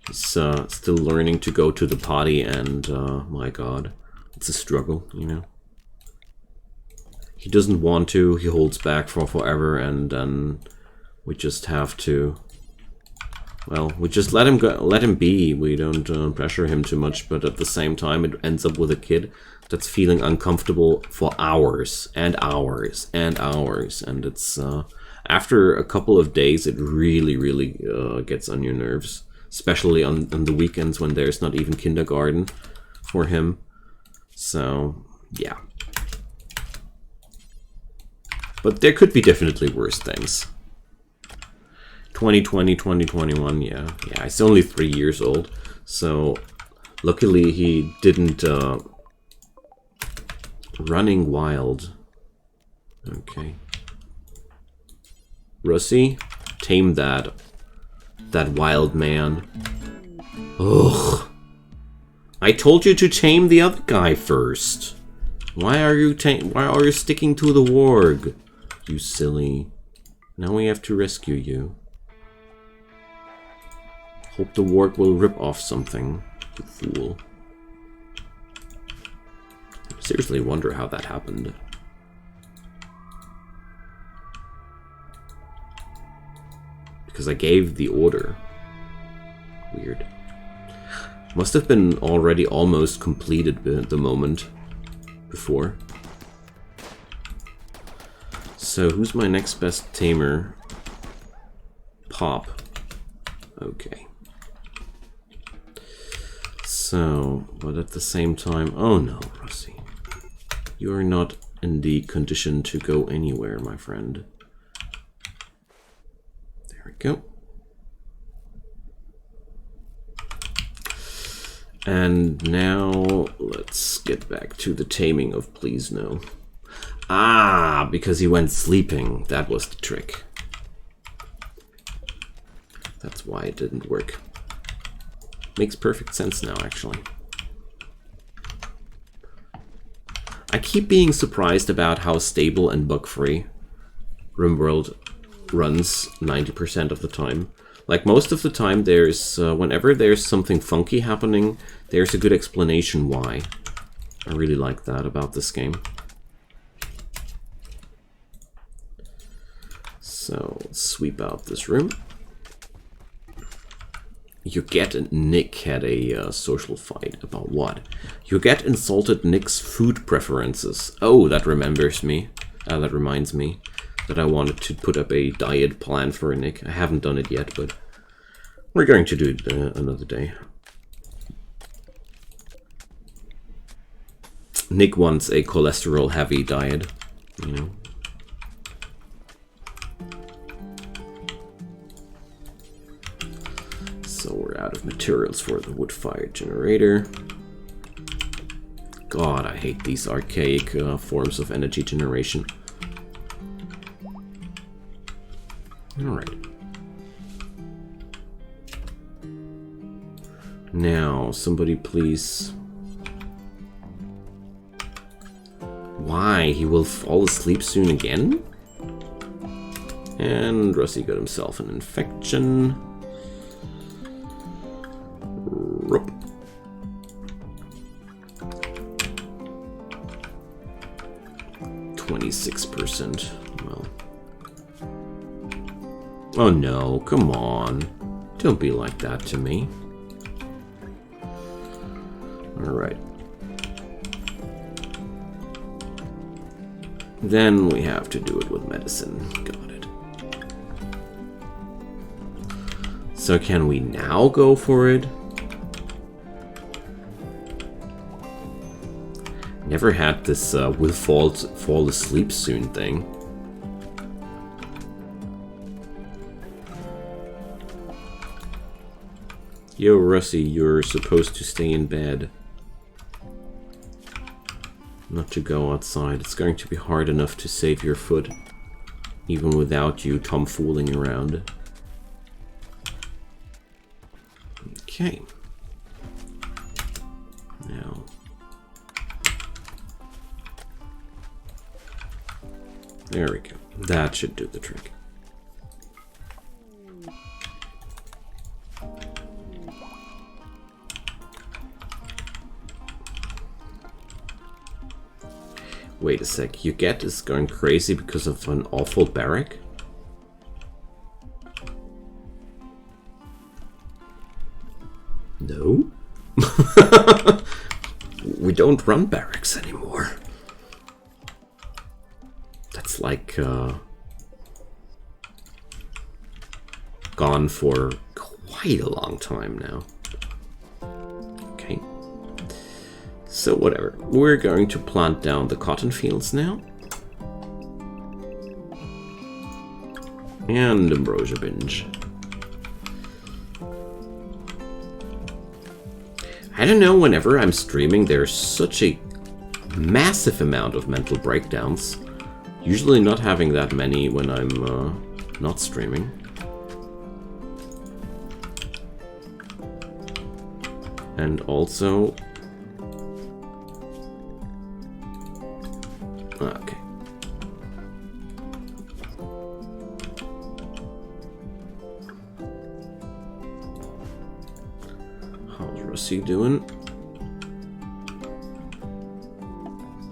He's still learning to go to the potty, and my god, it's a struggle, you know. He doesn't want to, he holds back for forever, and then we just have to, well, we just let him go, let him be. We don't pressure him too much, but at the same time it ends up with a kid that's feeling uncomfortable for hours and hours and hours, and it's after a couple of days it really gets on your nerves, especially on the weekends when there's not even kindergarten for him. So yeah. But there could be definitely worse things. 2020, 2021, yeah. Yeah, he's only 3 years old. So, luckily he didn't... running wild. Okay. Russie, tame that. That wild man. Ugh. I told you to tame the other guy first. Why are you sticking to the warg? You silly. Now we have to rescue you. Hope the warg will rip off something. You fool. I seriously wonder how that happened. Because I gave the order. Weird. Must have been already almost completed at the moment before. So, who's my next best tamer? Pop. Okay. So, but at the same time... Oh no, Russie. You are not in the condition to go anywhere, my friend. There we go. And now, let's get back to the taming of Please No. Ah, because he went sleeping. That was the trick. That's why it didn't work. Makes perfect sense now, actually. I keep being surprised about how stable and bug-free RimWorld runs 90% of the time. Like, most of the time, there's whenever there's something funky happening, there's a good explanation why. I really like that about this game. So, let's sweep out this room. Yuget and Nick had a social fight. About what? Yuget insulted Nick's food preferences. Oh, that remembers me. That reminds me. that I wanted to put up a diet plan for Nick. I haven't done it yet, but we're going to do it another day. Nick wants a cholesterol-heavy diet, you know. So we're out of materials for the wood-fired generator. God, I hate these archaic forms of energy generation. Alright. Now, somebody please... Why? He will fall asleep soon again? And Rusty got himself an infection. Rup. %. Well. Oh no, come on. Don't be like that to me. Alright. Then we have to do it with medicine. Got it. So can we now go for it? Never had this will fall asleep soon thing. Yo, Russie, you're supposed to stay in bed. Not to go outside. It's going to be hard enough to save your foot, even without you tomfooling around. Okay. Now. There we go. That should do the trick. Wait a sec, your get is going crazy because of an awful barrack? No? We don't run barracks anymore. That's like, gone for quite a long time now. Okay. So whatever, we're going to plant down the cotton fields now. And ambrosia binge. I don't know, whenever I'm streaming there's such a massive amount of mental breakdowns. Usually not having that many when I'm not streaming. And also... Okay. How's Russie doing?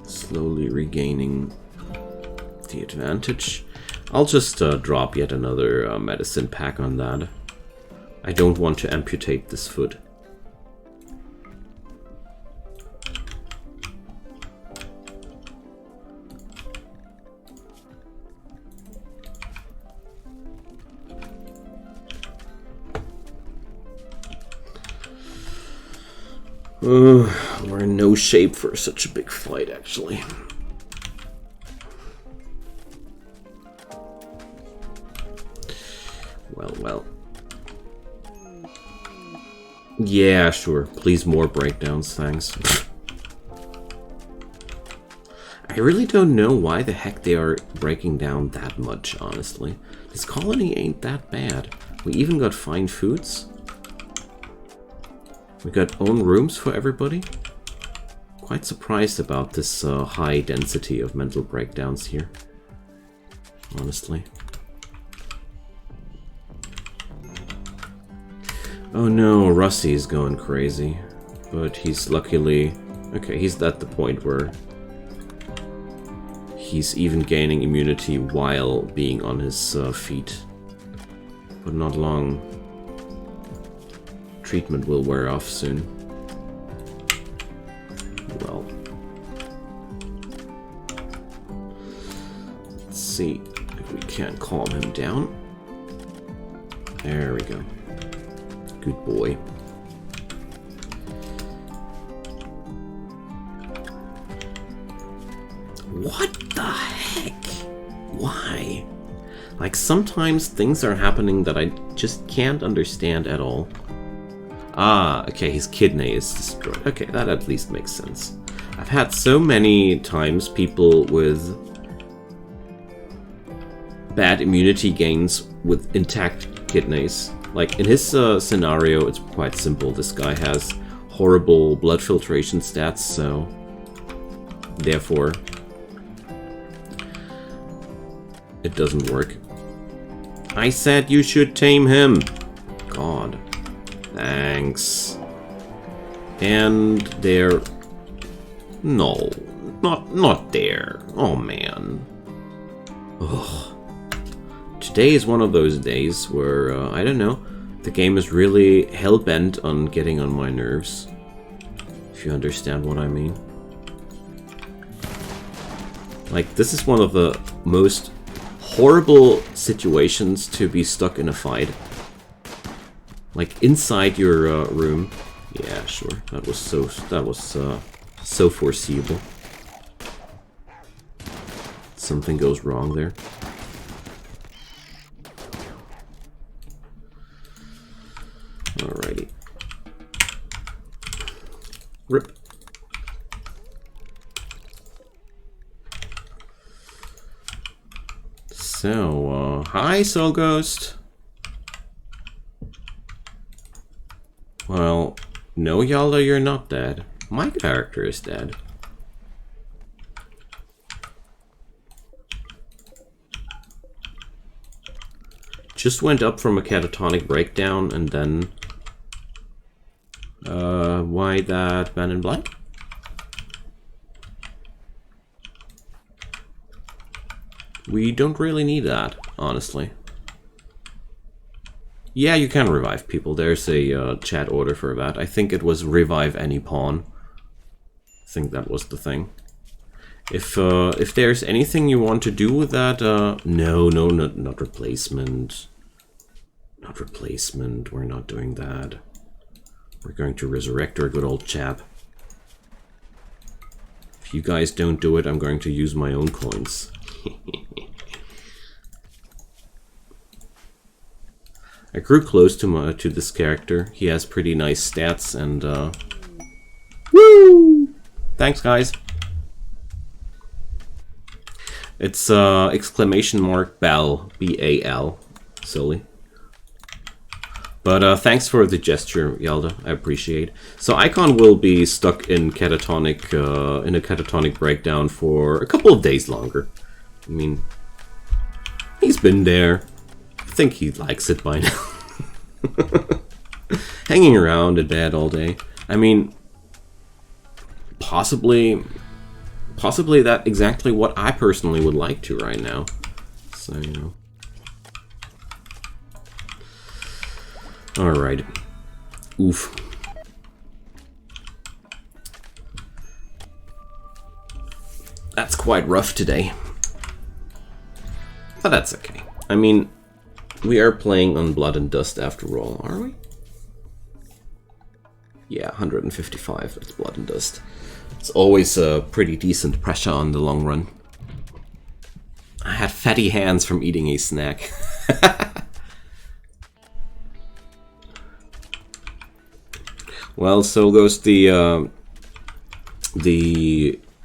Slowly regaining the advantage. I'll just drop yet another medicine pack on that. I don't want to amputate this foot. We're in no shape for such a big fight, actually. Well. Yeah, sure. Please, more breakdowns, thanks. I really don't know why the heck they are breaking down that much, honestly. This colony ain't that bad. We even got fine foods. We got own rooms for everybody. Quite surprised about this high density of mental breakdowns here. Honestly. Oh no, Russie is going crazy. But he's luckily... Okay, he's at the point where he's even gaining immunity while being on his feet. But not long. Treatment will wear off soon. Well. Let's see. can't calm him down. There we go. Good boy. What the heck? Why? Like, sometimes things are happening that I just can't understand at all. Ah, okay, his kidney is destroyed. Okay, that at least makes sense. I've had so many times people with bad immunity gains with intact kidneys. Like, in his scenario, it's quite simple. This guy has horrible blood filtration stats, so therefore it doesn't work. I said you should tame him! God. Thanks. And there... No. Not there. Oh, man. Ugh. Today is one of those days where, I don't know, the game is really hell-bent on getting on my nerves. If you understand what I mean. Like, this is one of the most horrible situations to be stuck in a fight. Like, inside your room. Yeah, sure. That was so foreseeable. Something goes wrong there. Alrighty. Rip. So, hi, Soul Ghost. Well, no, Yalda, you're not dead. My character is dead. Just went up from a catatonic breakdown and then... why that Man in Black? We don't really need that, honestly. Yeah, you can revive people. There's a chat order for that. I think it was revive any pawn. I think that was the thing. If there's anything you want to do with that, no, not replacement. Not replacement. We're not doing that. We're going to resurrect our good old chap. If you guys don't do it, I'm going to use my own coins. I grew close to this character. He has pretty nice stats and woo! Thanks, guys. It's exclamation mark Bal, B-A-L, silly. But thanks for the gesture, Yalda. I appreciate. So Icon will be stuck in catatonic in a catatonic breakdown for a couple of days longer. I mean, he's been there. I think he likes it by now. Hanging around in bed all day. I mean, possibly that's exactly what I personally would like to right now. So, you know. Alright. Oof. That's quite rough today. But that's okay. I mean, we are playing on Blood and Dust after all, are we? Yeah, 155, that's Blood and Dust. It's always a pretty decent pressure on the long run. I had fatty hands from eating a snack. Well, so goes the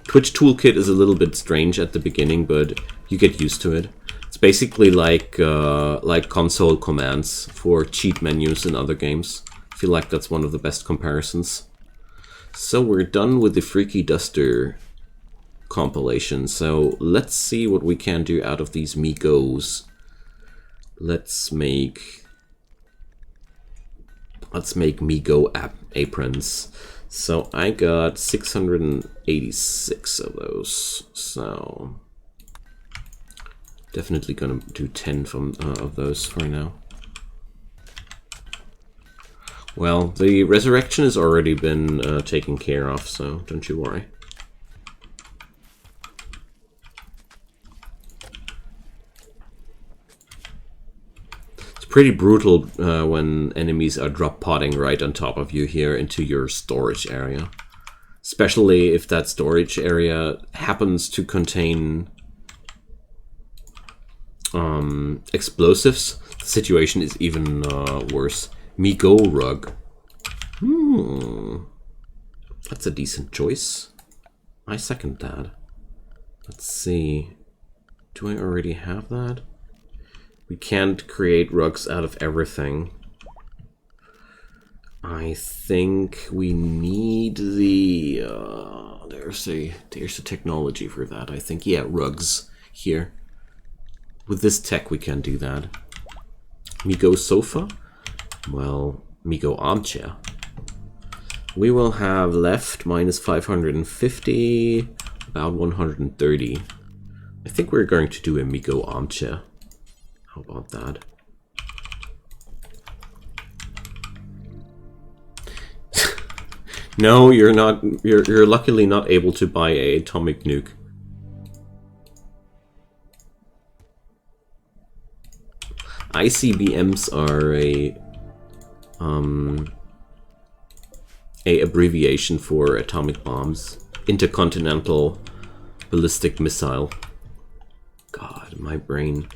Twitch Toolkit is a little bit strange at the beginning, but you get used to it. It's basically like console commands for cheat menus in other games. I feel like that's one of the best comparisons. So we're done with the Freaky Duster compilation. So let's see what we can do out of these Migos. Let's make Migo aprons. So I got 686 of those. So definitely gonna do 10 of those for now. Well, the resurrection has already been taken care of, so don't you worry. pretty brutal when enemies are drop podding right on top of you here into your storage area. Especially if that storage area happens to contain explosives. The situation is even worse. Migo rug. That's a decent choice. I second that. Let's see. Do I already have that? We can't create rugs out of everything. I think we need the there's a technology for that. I think, yeah, rugs here. With this tech we can do that. Migo sofa? Well, Migo armchair. We will have left minus 550, about 130. I think we're going to do a Migo armchair. How about that? No, you're not. You're luckily not able to buy a atomic nuke. ICBMs are a abbreviation for atomic bombs. Intercontinental ballistic missile. God, my brain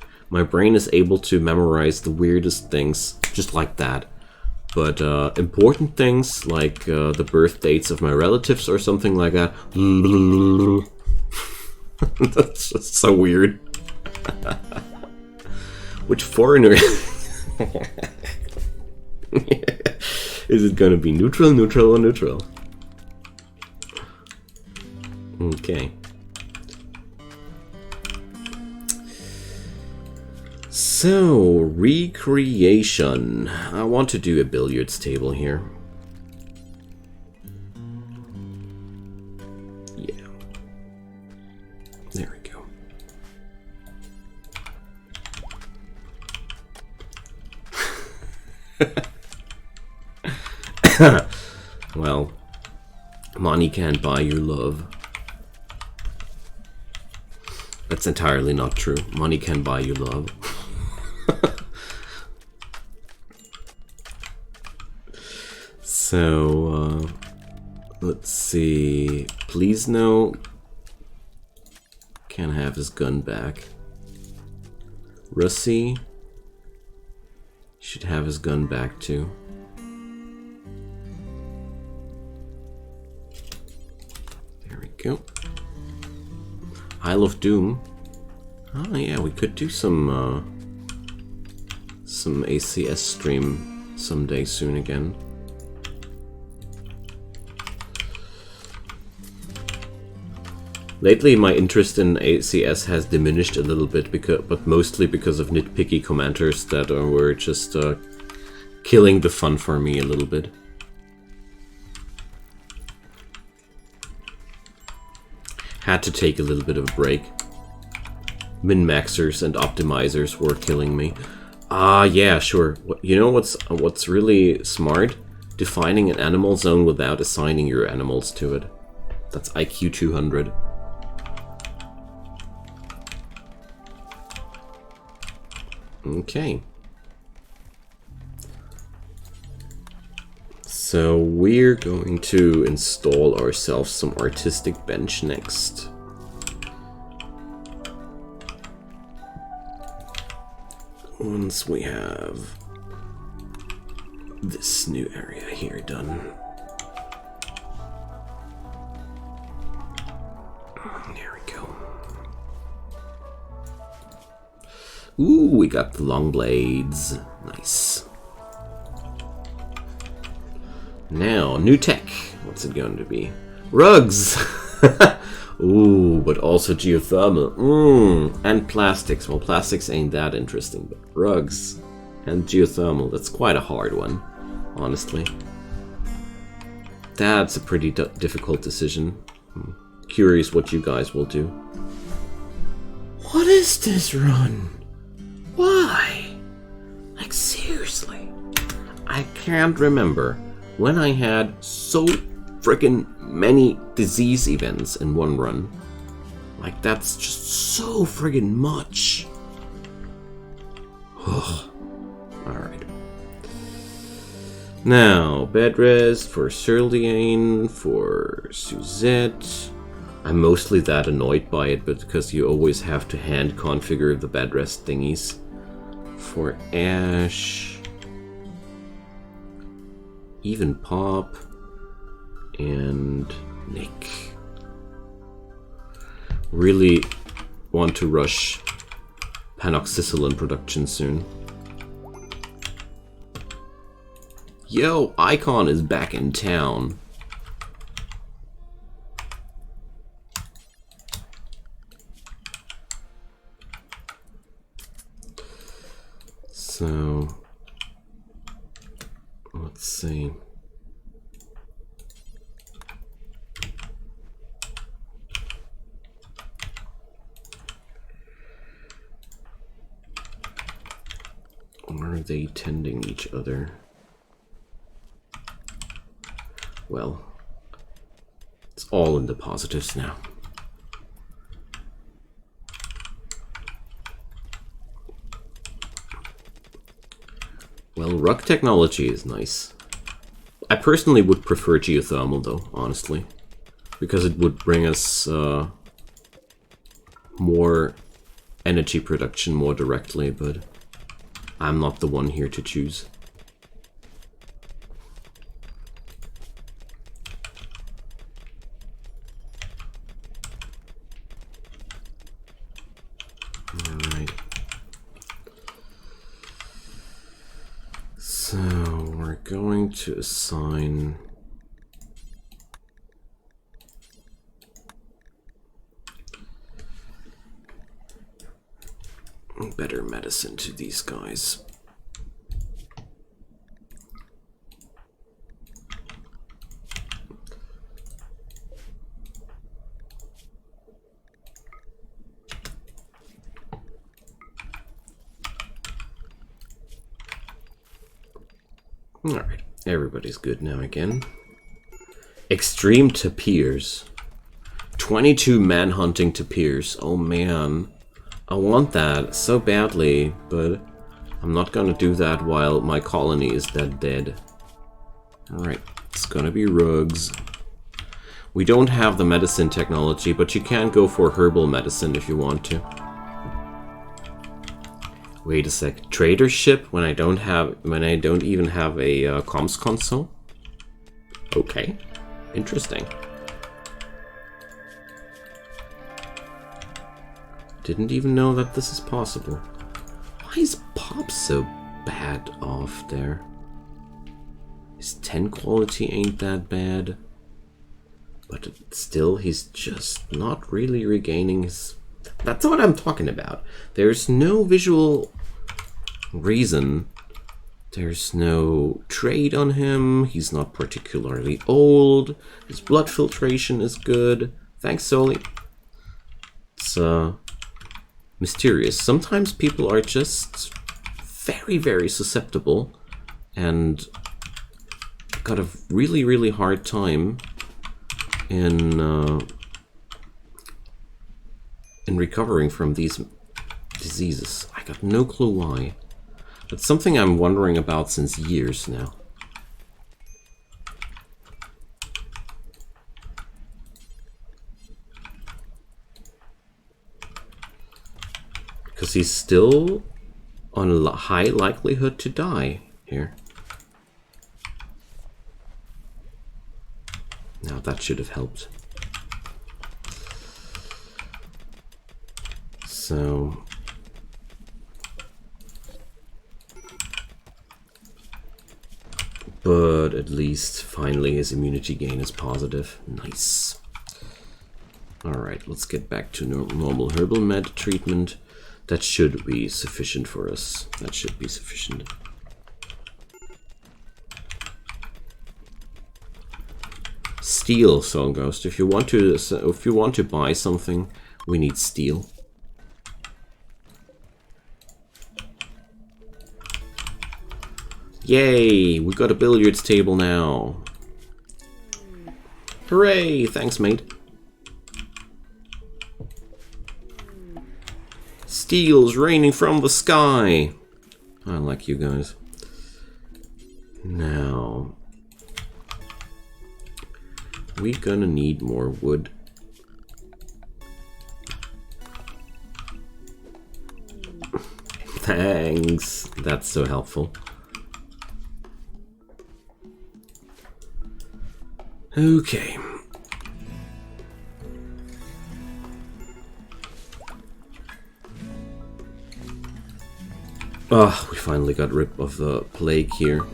is able to memorize the weirdest things just like that. But important things like the birth dates of my relatives or something like that. That's just so weird. Which foreigner is it gonna be? Neutral, neutral, or neutral? Okay. So, recreation. I want to do a billiards table here. Yeah. There we go. Well, money can't buy your love. That's entirely not true. Money can buy you love. So, let's see. Please no. Can have his gun back. Russie should have his gun back too. There we go. Isle of Doom. Oh yeah, we could do some ACS stream someday soon again. Lately, my interest in ACS has diminished a little bit, but mostly because of nitpicky commenters that were just killing the fun for me a little bit. Had to take a little bit of a break. Min-maxers and optimizers were killing me. Ah, yeah, sure. You know what's really smart? Defining an animal zone without assigning your animals to it. That's IQ 200. Okay. So we're going to install ourselves some artistic bench next. Once we have this new area here done. There we go. Ooh, we got the long blades. Nice. Now, new tech. What's it going to be? Rugs! Ooh, but also geothermal. And plastics. Well, plastics ain't that interesting, but rugs and geothermal, that's quite a hard one, honestly. That's a pretty difficult decision. I'm curious what you guys will do. What is this run? Why? Like, seriously. I can't remember when I had so freaking many disease events in one run. Like, that's just so friggin' much. Ugh. Alright. Now, bed rest for Serliane, for Suzette. I'm mostly that annoyed by it, but because you always have to hand configure the bed rest thingies. For Ash. Even Pop. And Nick. Really want to rush Panoxycillin production soon. Yo, Icon is back in town. So, let's see. Or are they tending each other? Well, it's all in the positives now. Well, ruck technology is nice. I personally would prefer geothermal though, honestly. Because it would bring us more energy production more directly, but I'm not the one here to choose. Alright. So we're going to assign better medicine to these guys. Alright, everybody's good now again. Extreme tapirs. 22 manhunting tapirs. Oh man. I want that so badly, but I'm not gonna do that while my colony is dead. Alright, it's gonna be rugs. We don't have the medicine technology, but you can go for herbal medicine if you want to. Wait a sec. Trader ship when I don't even have a comms console? Okay. Interesting. Didn't even know that this is possible. Why is Pop so bad off there? His 10 quality ain't that bad. But still, he's just not really regaining his... That's what I'm talking about. There's no visual reason. There's no trade on him. He's not particularly old. His blood filtration is good. Thanks, Soli. It's mysterious. Sometimes people are just very, very susceptible and got a really, really hard time in recovering from these diseases. I got no clue why. It's something I'm wondering about since years now. Because he's still on a high likelihood to die here. Now that should have helped. So... But at least, finally, his immunity gain is positive. Nice. Alright, let's get back to normal herbal med treatment. That should be sufficient for us. That should be sufficient. Steel, Soul Ghost. If you want to buy something, we need steel. Yay! We got a billiards table now. Hooray! Thanks, mate. Steel's raining from the sky. I like you guys. Now, we're gonna need more wood. Thanks. That's so helpful. Okay. Ah, we finally got rid of the plague here.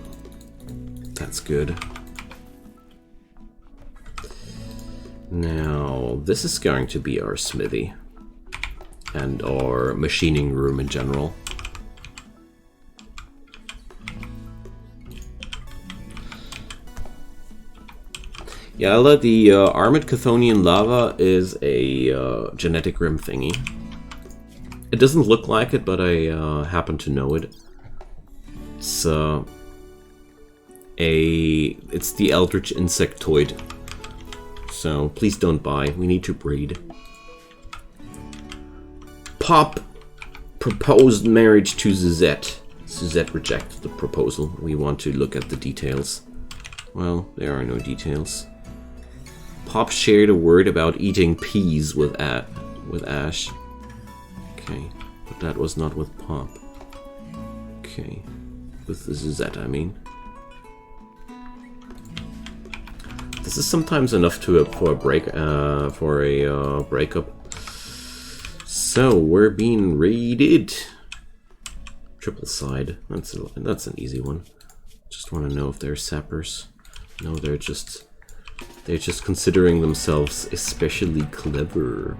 That's good. Now, this is going to be our smithy. And our machining room in general. Yeah, the Armored Chthonian Lava is a GeneticRim thingy. It doesn't look like it, but I happen to know it. It's the Eldritch Insectoid. So please don't buy. We need to breed. Pop proposed marriage to Suzette. Suzette rejected the proposal. We want to look at the details. Well, there are no details. Pop shared a word about eating peas with Ash. Okay, but that was not with Pop. Okay, with Suzette, I mean. This is sometimes enough for a breakup. So we're being raided. Triple side. That's an easy one. Just want to know if they're sappers. No, they're just considering themselves especially clever.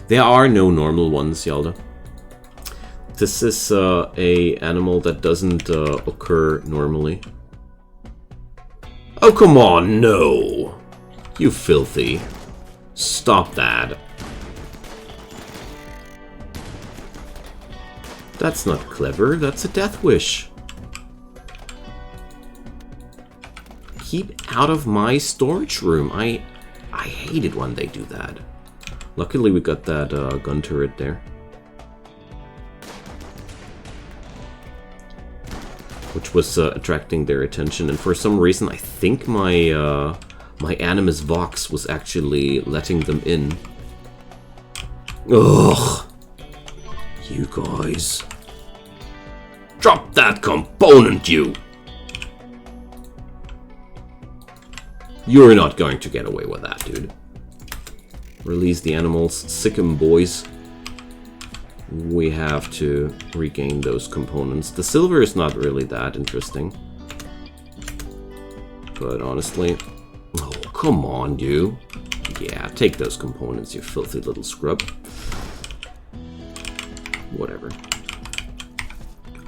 There are no normal ones, Yalda. This is a animal that doesn't occur normally. Oh, come on, no! You filthy. Stop that. That's not clever, that's a death wish. Keep out of my storage room. I hate it when they do that. Luckily we got that gun turret there. Which was attracting their attention, and for some reason I think my my Animus Vox was actually letting them in. Ugh! You guys. Drop that component, you! You're not going to get away with that, dude. Release the animals. Sick 'em, boys. We have to regain those components. The silver is not really that interesting. But honestly... Oh, come on, you. Yeah, take those components, you filthy little scrub. Whatever.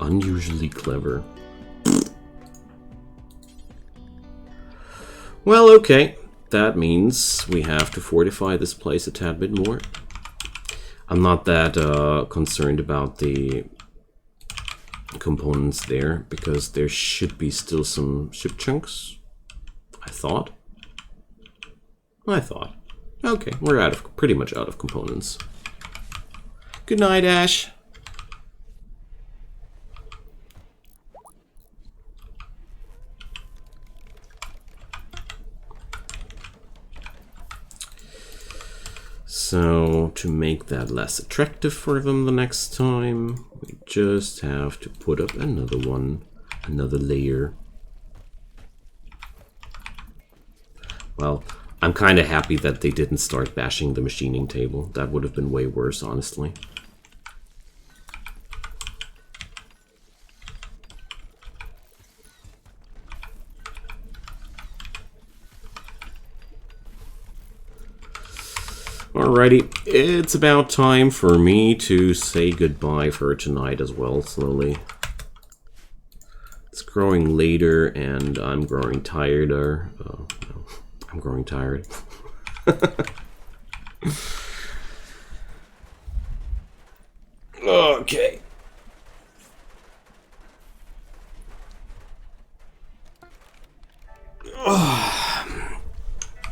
Unusually clever. Well, okay. That means we have to fortify this place a tad bit more. I'm not that concerned about the components there, because there should be still some ship chunks. I thought. Okay, we're pretty much out of components. Good night, Ash. So, to make that less attractive for them the next time, we just have to put up another one, another layer. Well, I'm kind of happy that they didn't start bashing the machining table. That would have been way worse, honestly. Alrighty, it's about time for me to say goodbye for tonight as well, slowly. It's growing later and I'm growing tireder. Oh, no, I'm growing tired. Okay.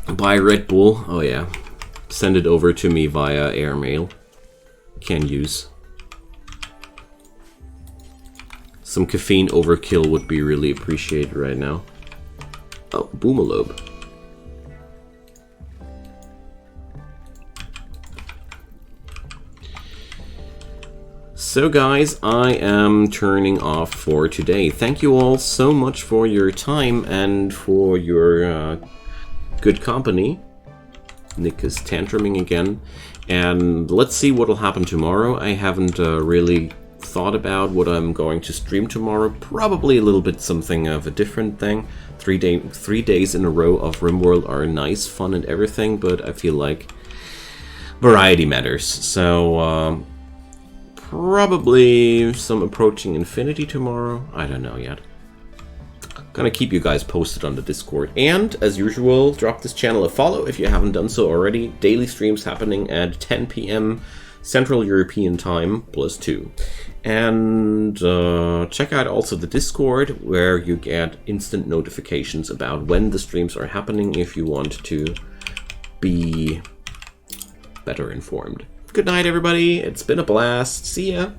Buy Red Bull. Oh yeah. Send it over to me via airmail. can use. Some caffeine overkill would be really appreciated right now. Oh, Boomalobe. So guys, I am turning off for today. Thank you all so much for your time and for your good company. Nick is tantruming again. And let's see what will happen tomorrow. I haven't really thought about what I'm going to stream tomorrow. Probably a little bit something of a different thing. 3 days in a row of RimWorld are nice, fun and everything, but I feel like variety matters. So probably some approaching infinity tomorrow. I don't know yet. Gonna keep you guys posted on the Discord. And as usual, drop this channel a follow if you haven't done so already. Daily streams happening at 10 PM Central European Time +2. And check out also the Discord, where you get instant notifications about when the streams are happening if you want to be better informed. Good night, everybody. It's been a blast. See ya.